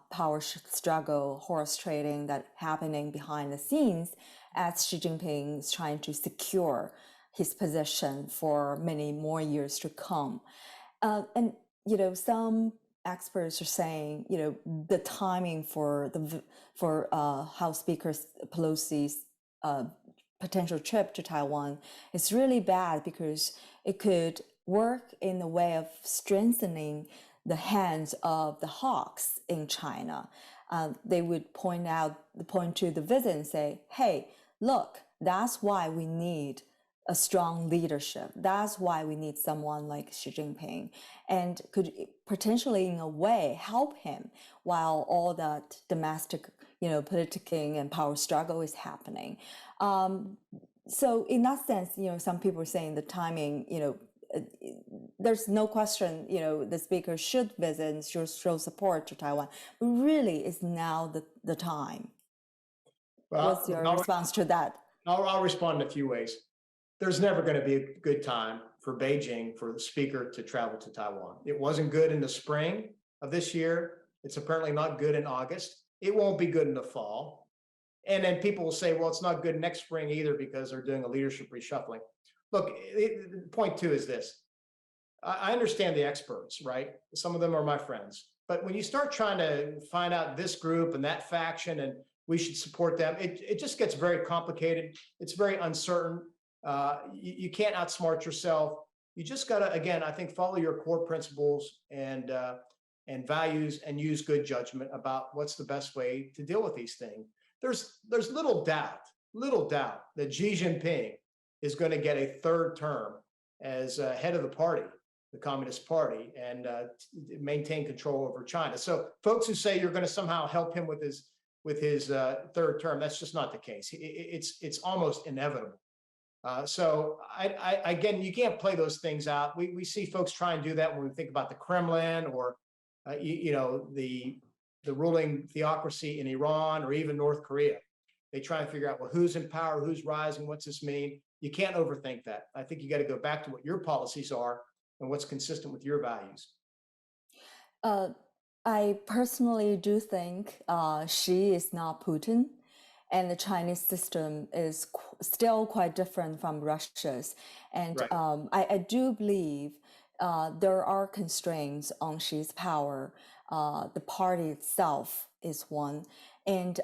power struggle, horse trading that happening behind the scenes as Xi Jinping is trying to secure his position for many more years to come. And some experts are saying, the timing for House Speaker Pelosi's potential trip to Taiwan is really bad because it could work in the way of strengthening the hands of the hawks in China. They would point to the visit and say, hey, look, that's why we need a strong leadership. That's why we need someone like Xi Jinping, and could potentially, in a way, help him while all that domestic, politicking and power struggle is happening. So in that sense, some people are saying the timing, there's no question, the speaker should visit and show support to Taiwan, but really it's now the time. What's your response to that? I'll respond in a few ways. There's never going to be a good time for Beijing for the speaker to travel to Taiwan. It wasn't good in the spring of this year. It's apparently not good in August. It won't be good in the fall. And then people will say, well, it's not good next spring either because they're doing a leadership reshuffling. Look, point two is this. I understand the experts, right? Some of them are my friends. But when you start trying to find out this group and that faction and we should support them, it just gets very complicated. It's very uncertain. You can't outsmart yourself. You just got to, again, I think, follow your core principles and values and use good judgment about what's the best way to deal with these things. There's little doubt that Xi Jinping is going to get a third term as head of the party, the Communist Party, and maintain control over China. So folks who say you're going to somehow help him with his third term, that's just not the case. It's almost inevitable. So again, you can't play those things out. We see folks try and do that when we think about the Kremlin or the ruling theocracy in Iran or even North Korea. They try and figure out, well, who's in power, who's rising, what's this mean? You can't overthink that. I think you got to go back to what your policies are and what's consistent with your values. I personally do think Xi is not Putin, and the Chinese system is still quite different from Russia's. And right. I do believe there are constraints on Xi's power. The party itself is one. And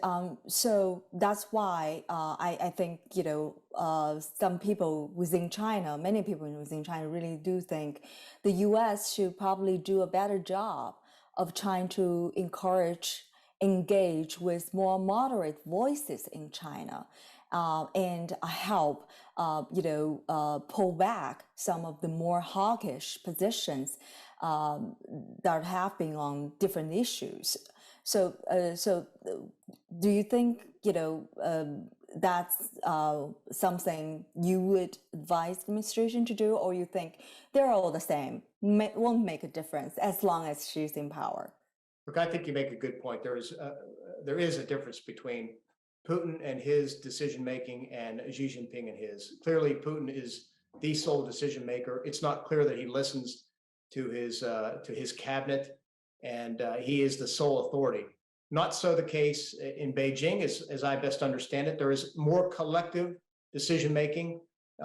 so that's why I think, some people within China, many people within China really do think the US should probably do a better job of trying to engage with more moderate voices in China and help, pull back some of the more hawkish positions that have been on different issues. So do you think, that's something you would advise the administration to do, or you think they're all the same, won't make a difference as long as she's in power? Look, I think you make a good point. There is a difference between Putin and his decision-making and Xi Jinping and his. Clearly, Putin is the sole decision maker. It's not clear that he listens to his cabinet, and he is the sole authority. Not so the case in Beijing, as I best understand it. There is more collective decision-making,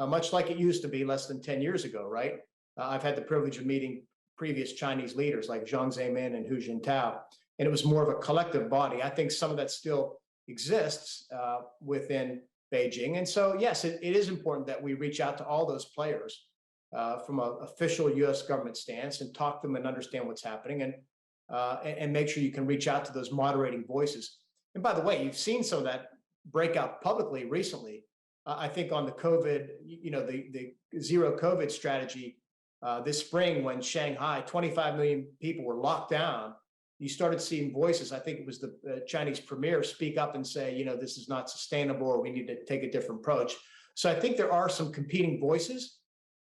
much like it used to be less than 10 years ago, right? I've had the privilege of meeting previous Chinese leaders like Jiang Zemin and Hu Jintao, and it was more of a collective body. I think some of that still exists within Beijing. And so, yes, it is important that we reach out to all those players from an official US government stance and talk to them and understand what's happening and make sure you can reach out to those moderating voices. And by the way, you've seen some of that break out publicly recently. I think on the COVID, the zero COVID strategy this spring, when Shanghai, 25 million people were locked down, you started seeing voices. I think it was the Chinese premier speak up and say, this is not sustainable, or we need to take a different approach. So I think there are some competing voices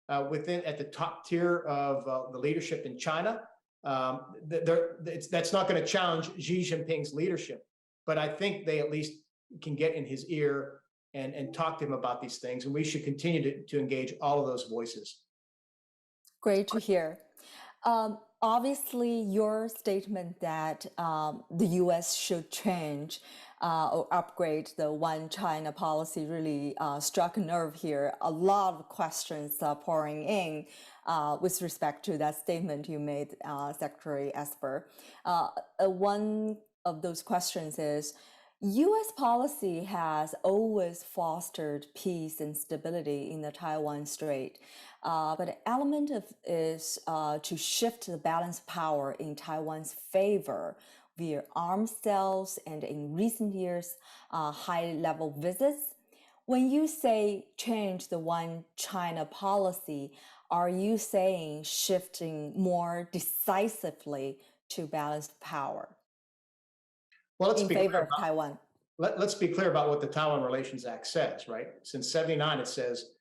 at the top tier of the leadership in China. That's not going to challenge Xi Jinping's leadership, but I think they at least can get in his ear and talk to him about these things. And we should continue to engage all of those voices. Great to hear. obviously, your statement that the U.S. should change or upgrade the One China policy really struck a nerve here. A lot of questions pouring in with respect to that statement you made, Secretary Esper. One of those questions is, U.S. policy has always fostered peace and stability in the Taiwan Strait, but an element of is to shift the balance of power in Taiwan's favor via arms sales and in recent years, high-level visits. When you say change the One China policy, are you saying shifting more decisively to balanced power Well, let's in be favor clear of about, Taiwan? let's be clear about what the Taiwan Relations Act says, right? Since '79, it says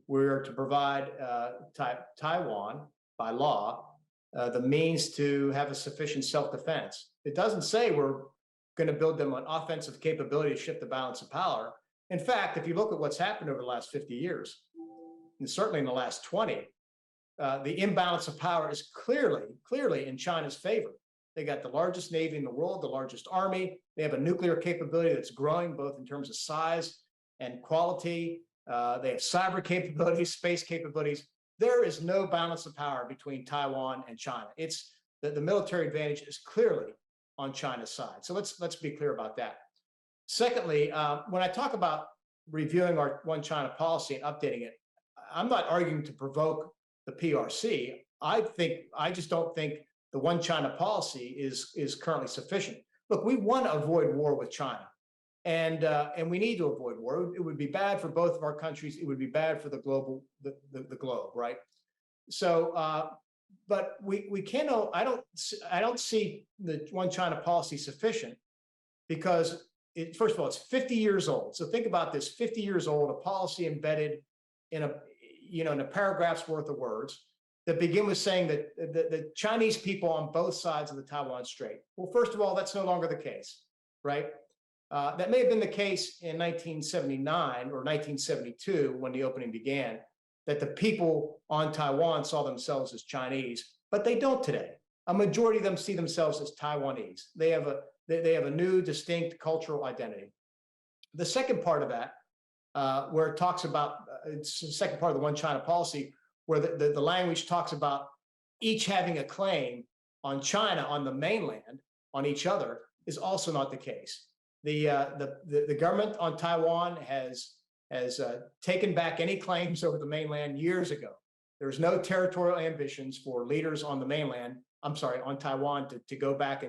we're to provide Taiwan by law the means to have a sufficient self-defense. It doesn't say we're going to build them an offensive capability to shift the balance of power. In fact, if you look at what's happened over the last 50 years, and certainly in the last 20, the imbalance of power is clearly in China's favor. They got the largest navy in the world, the largest army. They have a nuclear capability that's growing both in terms of size and quality. They have cyber capabilities, space capabilities. There is no balance of power between Taiwan and China. It's the military advantage is clearly on China's side. So let's be clear about that. Secondly, when I talk about reviewing our One China policy and updating it, I'm not arguing to provoke the PRC. I just don't think the One China policy is currently sufficient. Look, we want to avoid war with China, and we need to avoid war. It would be bad for both of our countries. It would be bad for the globe, right? So, but we can't. I don't see the One China policy sufficient because first of all, it's 50 years old. So think about this: 50 years old, a policy embedded in a paragraph's worth of words that begin with saying that the Chinese people on both sides of the Taiwan Strait. Well, first of all, that's no longer the case, right? That may have been the case in 1979 or 1972 when the opening began, that the people on Taiwan saw themselves as Chinese, but they don't today. A majority of them see themselves as Taiwanese. They have a new, distinct cultural identity. The second part of that, where it talks about, it's the second part of the One China policy, where the language talks about each having a claim on China, on the mainland, on each other, is also not the case. The government on Taiwan has taken back any claims over the mainland years ago. There's no territorial ambitions for leaders on the mainland, on Taiwan to go back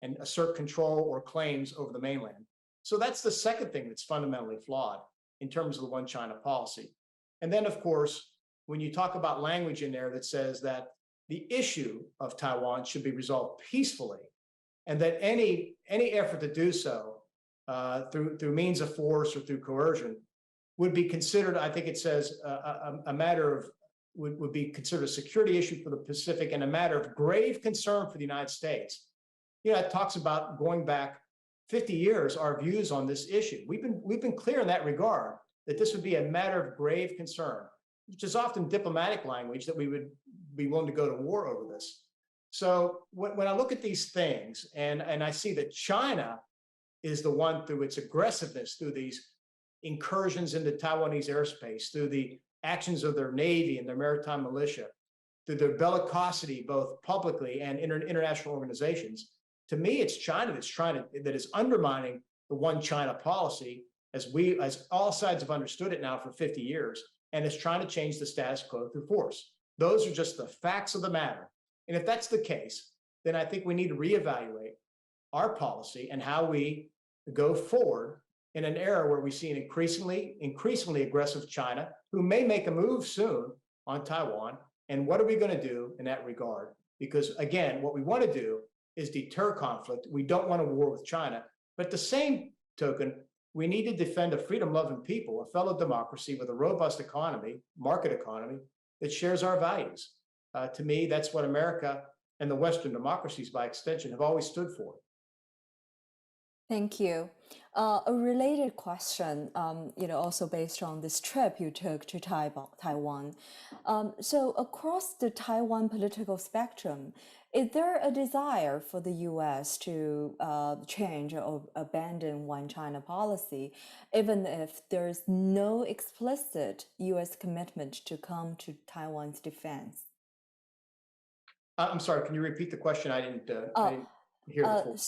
and assert control or claims over the mainland. So that's the second thing that's fundamentally flawed in terms of the One China policy. And then, of course, when you talk about language in there that says that the issue of Taiwan should be resolved peacefully, and that any effort to do so through means of force or through coercion would be considered, I think it says, a matter of, would be considered a security issue for the Pacific and a matter of grave concern for the United States. It talks about going back 50 years, our views on this issue. We've been clear in that regard, that this would be a matter of grave concern, which is often diplomatic language that we would be willing to go to war over this. So when I look at these things and I see that China is the one, through its aggressiveness, through these incursions into Taiwanese airspace, through the actions of their Navy and their maritime militia, through their bellicosity, both publicly and international organizations, to me, it's China that is undermining the One China policy as all sides have understood it now for 50 years, and is trying to change the status quo through force. Those are just the facts of the matter. And if that's the case, then I think we need to reevaluate our policy and how we go forward in an era where we see an increasingly aggressive China, who may make a move soon on Taiwan. And what are we going to do in that regard? Because again, what we want to do is deter conflict. We don't want a war with China. But at the same token, we need to defend a freedom-loving people, a fellow democracy with a robust economy, market economy, that shares our values. To me, that's what America and the Western democracies, by extension, have always stood for. Thank you. A related question, also based on this trip you took to Taiwan. So across the Taiwan political spectrum, Is there a desire for the US to change or abandon one China policy, even if there's no explicit US commitment to come to Taiwan's defense? I'm sorry, can you repeat the question? I Uh, didn't hear the full.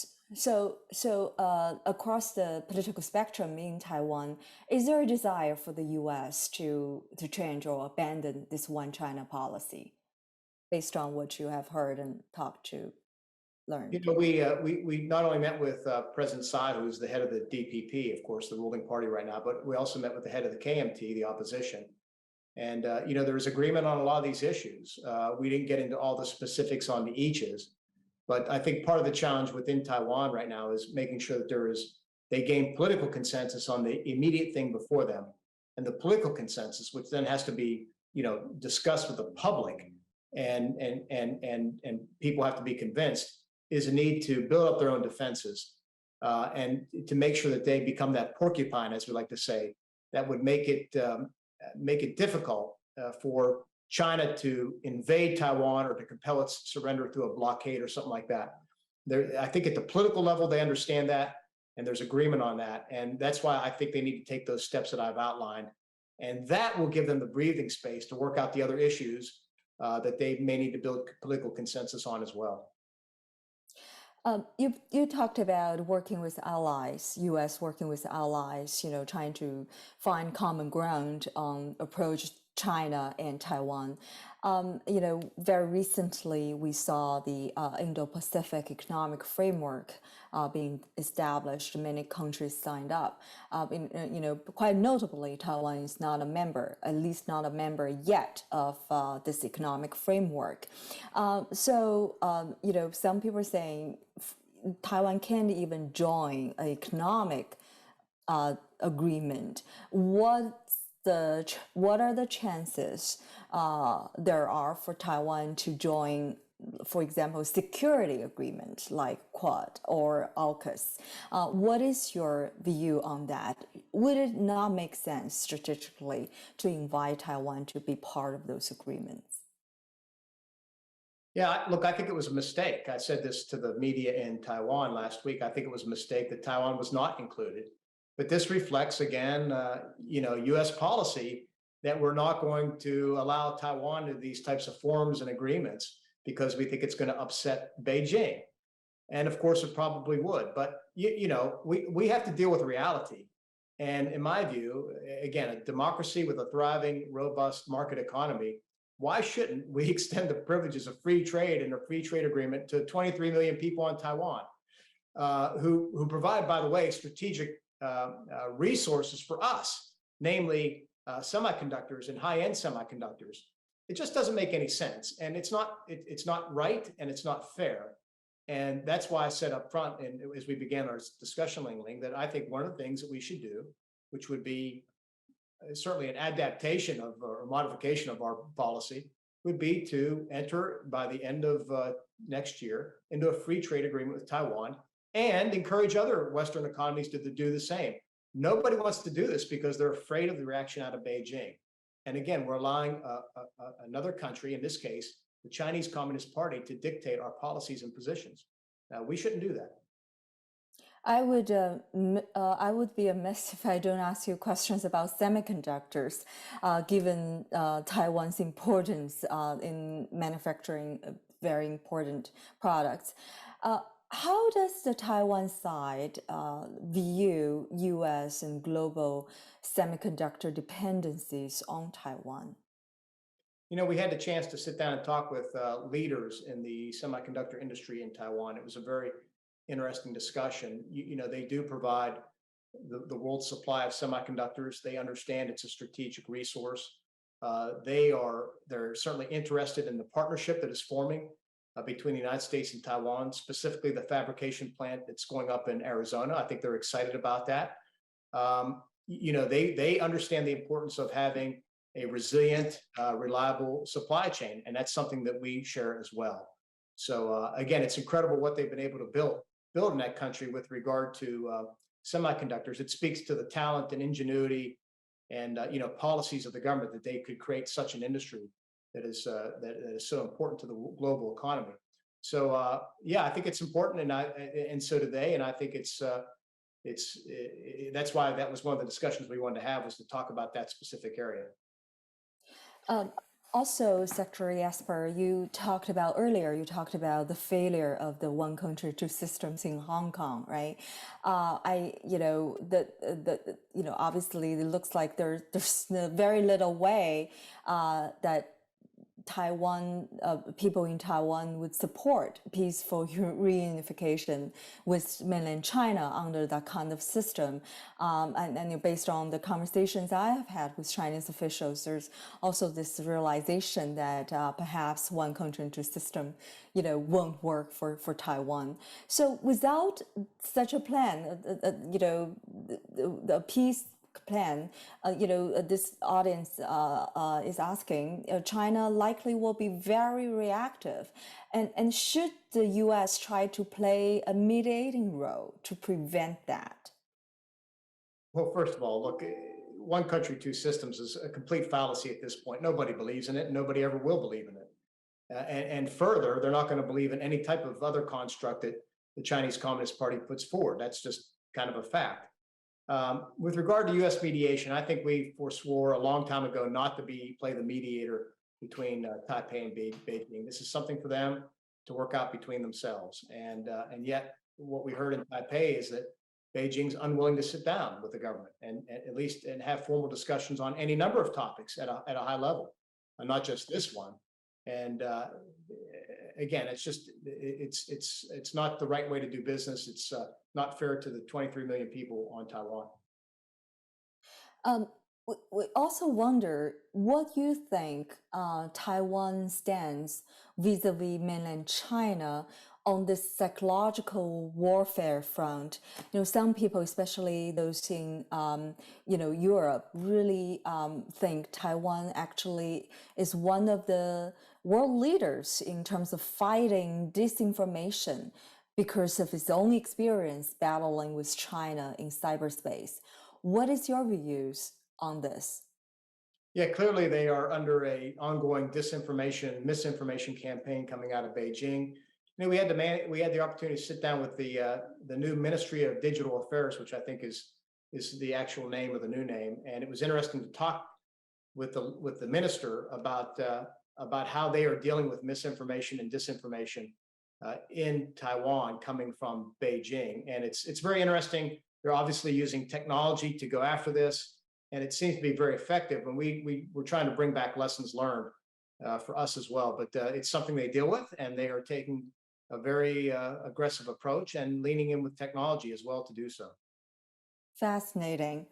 Across the political spectrum in Taiwan, is there a desire for the US to change or abandon this one China policy based on what you have heard and talked to, learned? We not only met with President Tsai, who's the head of the DPP, of course, the ruling party right now, but we also met with the head of the KMT, the opposition. And, there was agreement on a lot of these issues. We didn't get into all the specifics on the eaches, but I think part of the challenge within Taiwan right now is making sure that they gain political consensus on the immediate thing before them. And the political consensus, which then has to be, discussed with the public and people have to be convinced, is a need to build up their own defenses and to make sure that they become that porcupine, as we like to say, that would make it difficult for China to invade Taiwan or to compel its surrender through a blockade or something like that. I think at the political level, they understand that, and there's agreement on that. And that's why I think they need to take those steps that I've outlined. And that will give them the breathing space to work out the other issues that they may need to build political consensus on as well. You talked about working with allies, U.S. working with allies, trying to find common ground on approach China and Taiwan. Very recently we saw the Indo-Pacific Economic Framework being established. Many countries signed up. Quite notably, Taiwan is not a member, at least not a member yet of this economic framework. Some people are saying Taiwan can't even join an economic agreement. What are the chances there are for Taiwan to join, for example, security agreement like Quad or AUKUS? What is your view on that? Would it not make sense strategically to invite Taiwan to be part of those agreements? Yeah, look, I think it was a mistake. I said this to the media in Taiwan last week. I think it was a mistake that Taiwan was not included. But this reflects, again, U.S. policy that we're not going to allow Taiwan to these types of forums and agreements because we think it's going to upset Beijing. And of course, it probably would. But, we have to deal with reality. And in my view, again, a democracy with a thriving, robust market economy, why shouldn't we extend the privileges of free trade and a free trade agreement to 23 million people on Taiwan, who provide, by the way, strategic resources for us, namely semiconductors and high-end semiconductors? It just doesn't make any sense, and it's not right, and it's not fair. And that's why I said up front, and as we began our discussion, Lingling, that I think one of the things that we should do, which would be certainly an adaptation of or modification of our policy, would be to enter by the end of next year into a free trade agreement with Taiwan and encourage other Western economies to do the same. Nobody wants to do this because they're afraid of the reaction out of Beijing. And again, we're allowing another country, in this case, the Chinese Communist Party, to dictate our policies and positions. Now, we shouldn't do that. I would be amiss if I don't ask you questions about semiconductors, given Taiwan's importance in manufacturing very important products. How does the Taiwan side view U.S. and global semiconductor dependencies on Taiwan? We had the chance to sit down and talk with leaders in the semiconductor industry in Taiwan. It was a very interesting discussion. They do provide the world's supply of semiconductors. They understand it's a strategic resource. They're certainly interested in the partnership that is forming between the United States and Taiwan, specifically the fabrication plant that's going up in Arizona. I think they're excited about that. They understand the importance of having a resilient, reliable supply chain, and that's something that we share as well. So again, it's incredible what they've been able to build in that country with regard to semiconductors. It speaks to the talent and ingenuity and policies of the government that they could create such an industry that is so important to the global economy. So yeah, I think it's important, and so do they, and I think that's why that was one of the discussions we wanted to have, was to talk about that specific area. Um, Also, Secretary Esper, you talked about earlier, you talked about the failure of the one country, two systems in Hong Kong, right? Obviously it looks like there's very little way that Taiwan, people in Taiwan would support peaceful reunification with mainland China under that kind of system. And based on the conversations I have had with Chinese officials, there's also this realization that perhaps one country, two system, won't work for Taiwan. So without such a plan, the peace plan, this audience is asking, China likely will be very reactive. And should the US try to play a mediating role to prevent that? Well, first of all, look, one country, two systems is a complete fallacy at this point. Nobody believes in it, and nobody ever will believe in it. And further, they're not going to believe in any type of other construct that the Chinese Communist Party puts forward. That's just kind of a fact. With regard to U.S. mediation, I think we forswore a long time ago not to play the mediator between Taipei and Beijing. This is something for them to work out between themselves. And yet, what we heard in Taipei is that Beijing's unwilling to sit down with the government and at least have formal discussions on any number of topics at a high level, and not just this one. And again, it's not the right way to do business. It's not fair to the 23 million people on Taiwan. We also wonder what you think Taiwan stands vis-a-vis mainland China on this psychological warfare front. Some people, especially those in Europe, really think Taiwan actually is one of the world leaders in terms of fighting disinformation because of its own experience battling with China in cyberspace. What is your views on this? Yeah, clearly they are under an ongoing disinformation, misinformation campaign coming out of Beijing. We had the opportunity to sit down with the new Ministry of Digital Affairs, which I think is the actual name of the new name, and it was interesting to talk with the minister about how they are dealing with misinformation and disinformation in Taiwan coming from Beijing, and it's very interesting. They're obviously using technology to go after this, and it seems to be very effective. And we're trying to bring back lessons learned for us as well. But it's something they deal with, and they are taking a very aggressive approach and leaning in with technology as well to do so. Fascinating.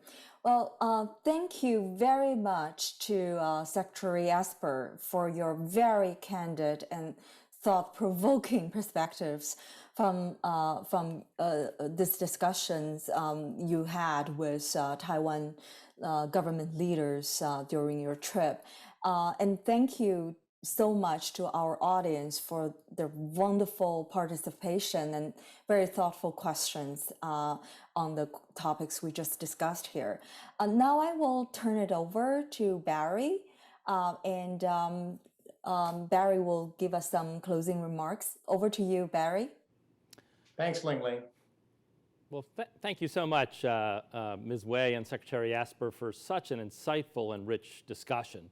Well, thank you very much to Secretary Esper for your very candid and thought-provoking perspectives from these discussions you had with Taiwan government leaders during your trip. And thank you so much to our audience for their wonderful participation and very thoughtful questions on the topics we just discussed here. Now I will turn it over to Barry, and Barry will give us some closing remarks. Over to you, Barry. Thanks, Lingling. Well, thank you so much, Ms. Wei and Secretary Esper, for such an insightful and rich discussion.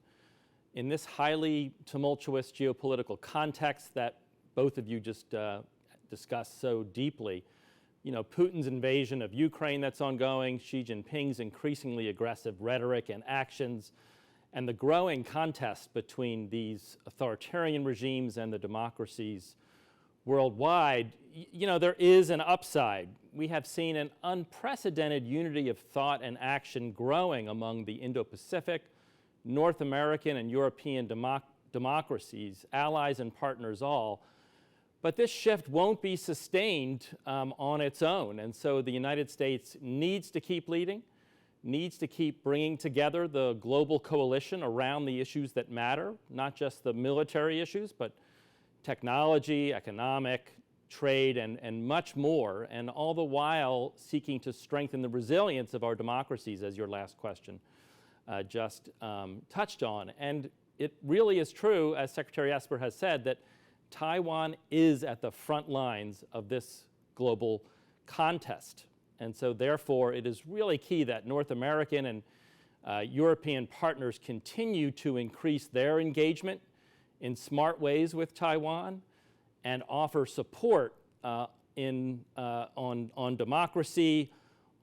In this highly tumultuous geopolitical context that both of you just discussed so deeply, Putin's invasion of Ukraine that's ongoing, Xi Jinping's increasingly aggressive rhetoric and actions, and the growing contest between these authoritarian regimes and the democracies worldwide, there is an upside. We have seen an unprecedented unity of thought and action growing among the Indo-Pacific, North American, and European democracies, allies and partners all. But this shift won't be sustained on its own. And so the United States needs to keep leading, needs to keep bringing together the global coalition around the issues that matter, not just the military issues, but technology, economic, trade, and much more, and all the while seeking to strengthen the resilience of our democracies, as your last question just touched on. And it really is true, as Secretary Esper has said, that Taiwan is at the front lines of this global contest. And so therefore, it is really key that North American and European partners continue to increase their engagement in smart ways with Taiwan and offer support on democracy,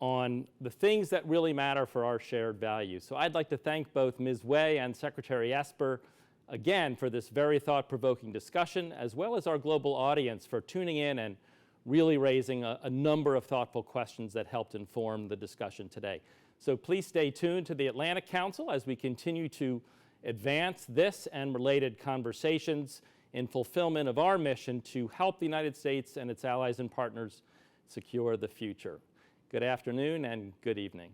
on the things that really matter for our shared values. So I'd like to thank both Ms. Wei and Secretary Esper again for this very thought-provoking discussion, as well as our global audience for tuning in and really raising a number of thoughtful questions that helped inform the discussion today. So please stay tuned to the Atlantic Council as we continue to advance this and related conversations in fulfillment of our mission to help the United States and its allies and partners secure the future. Good afternoon and good evening.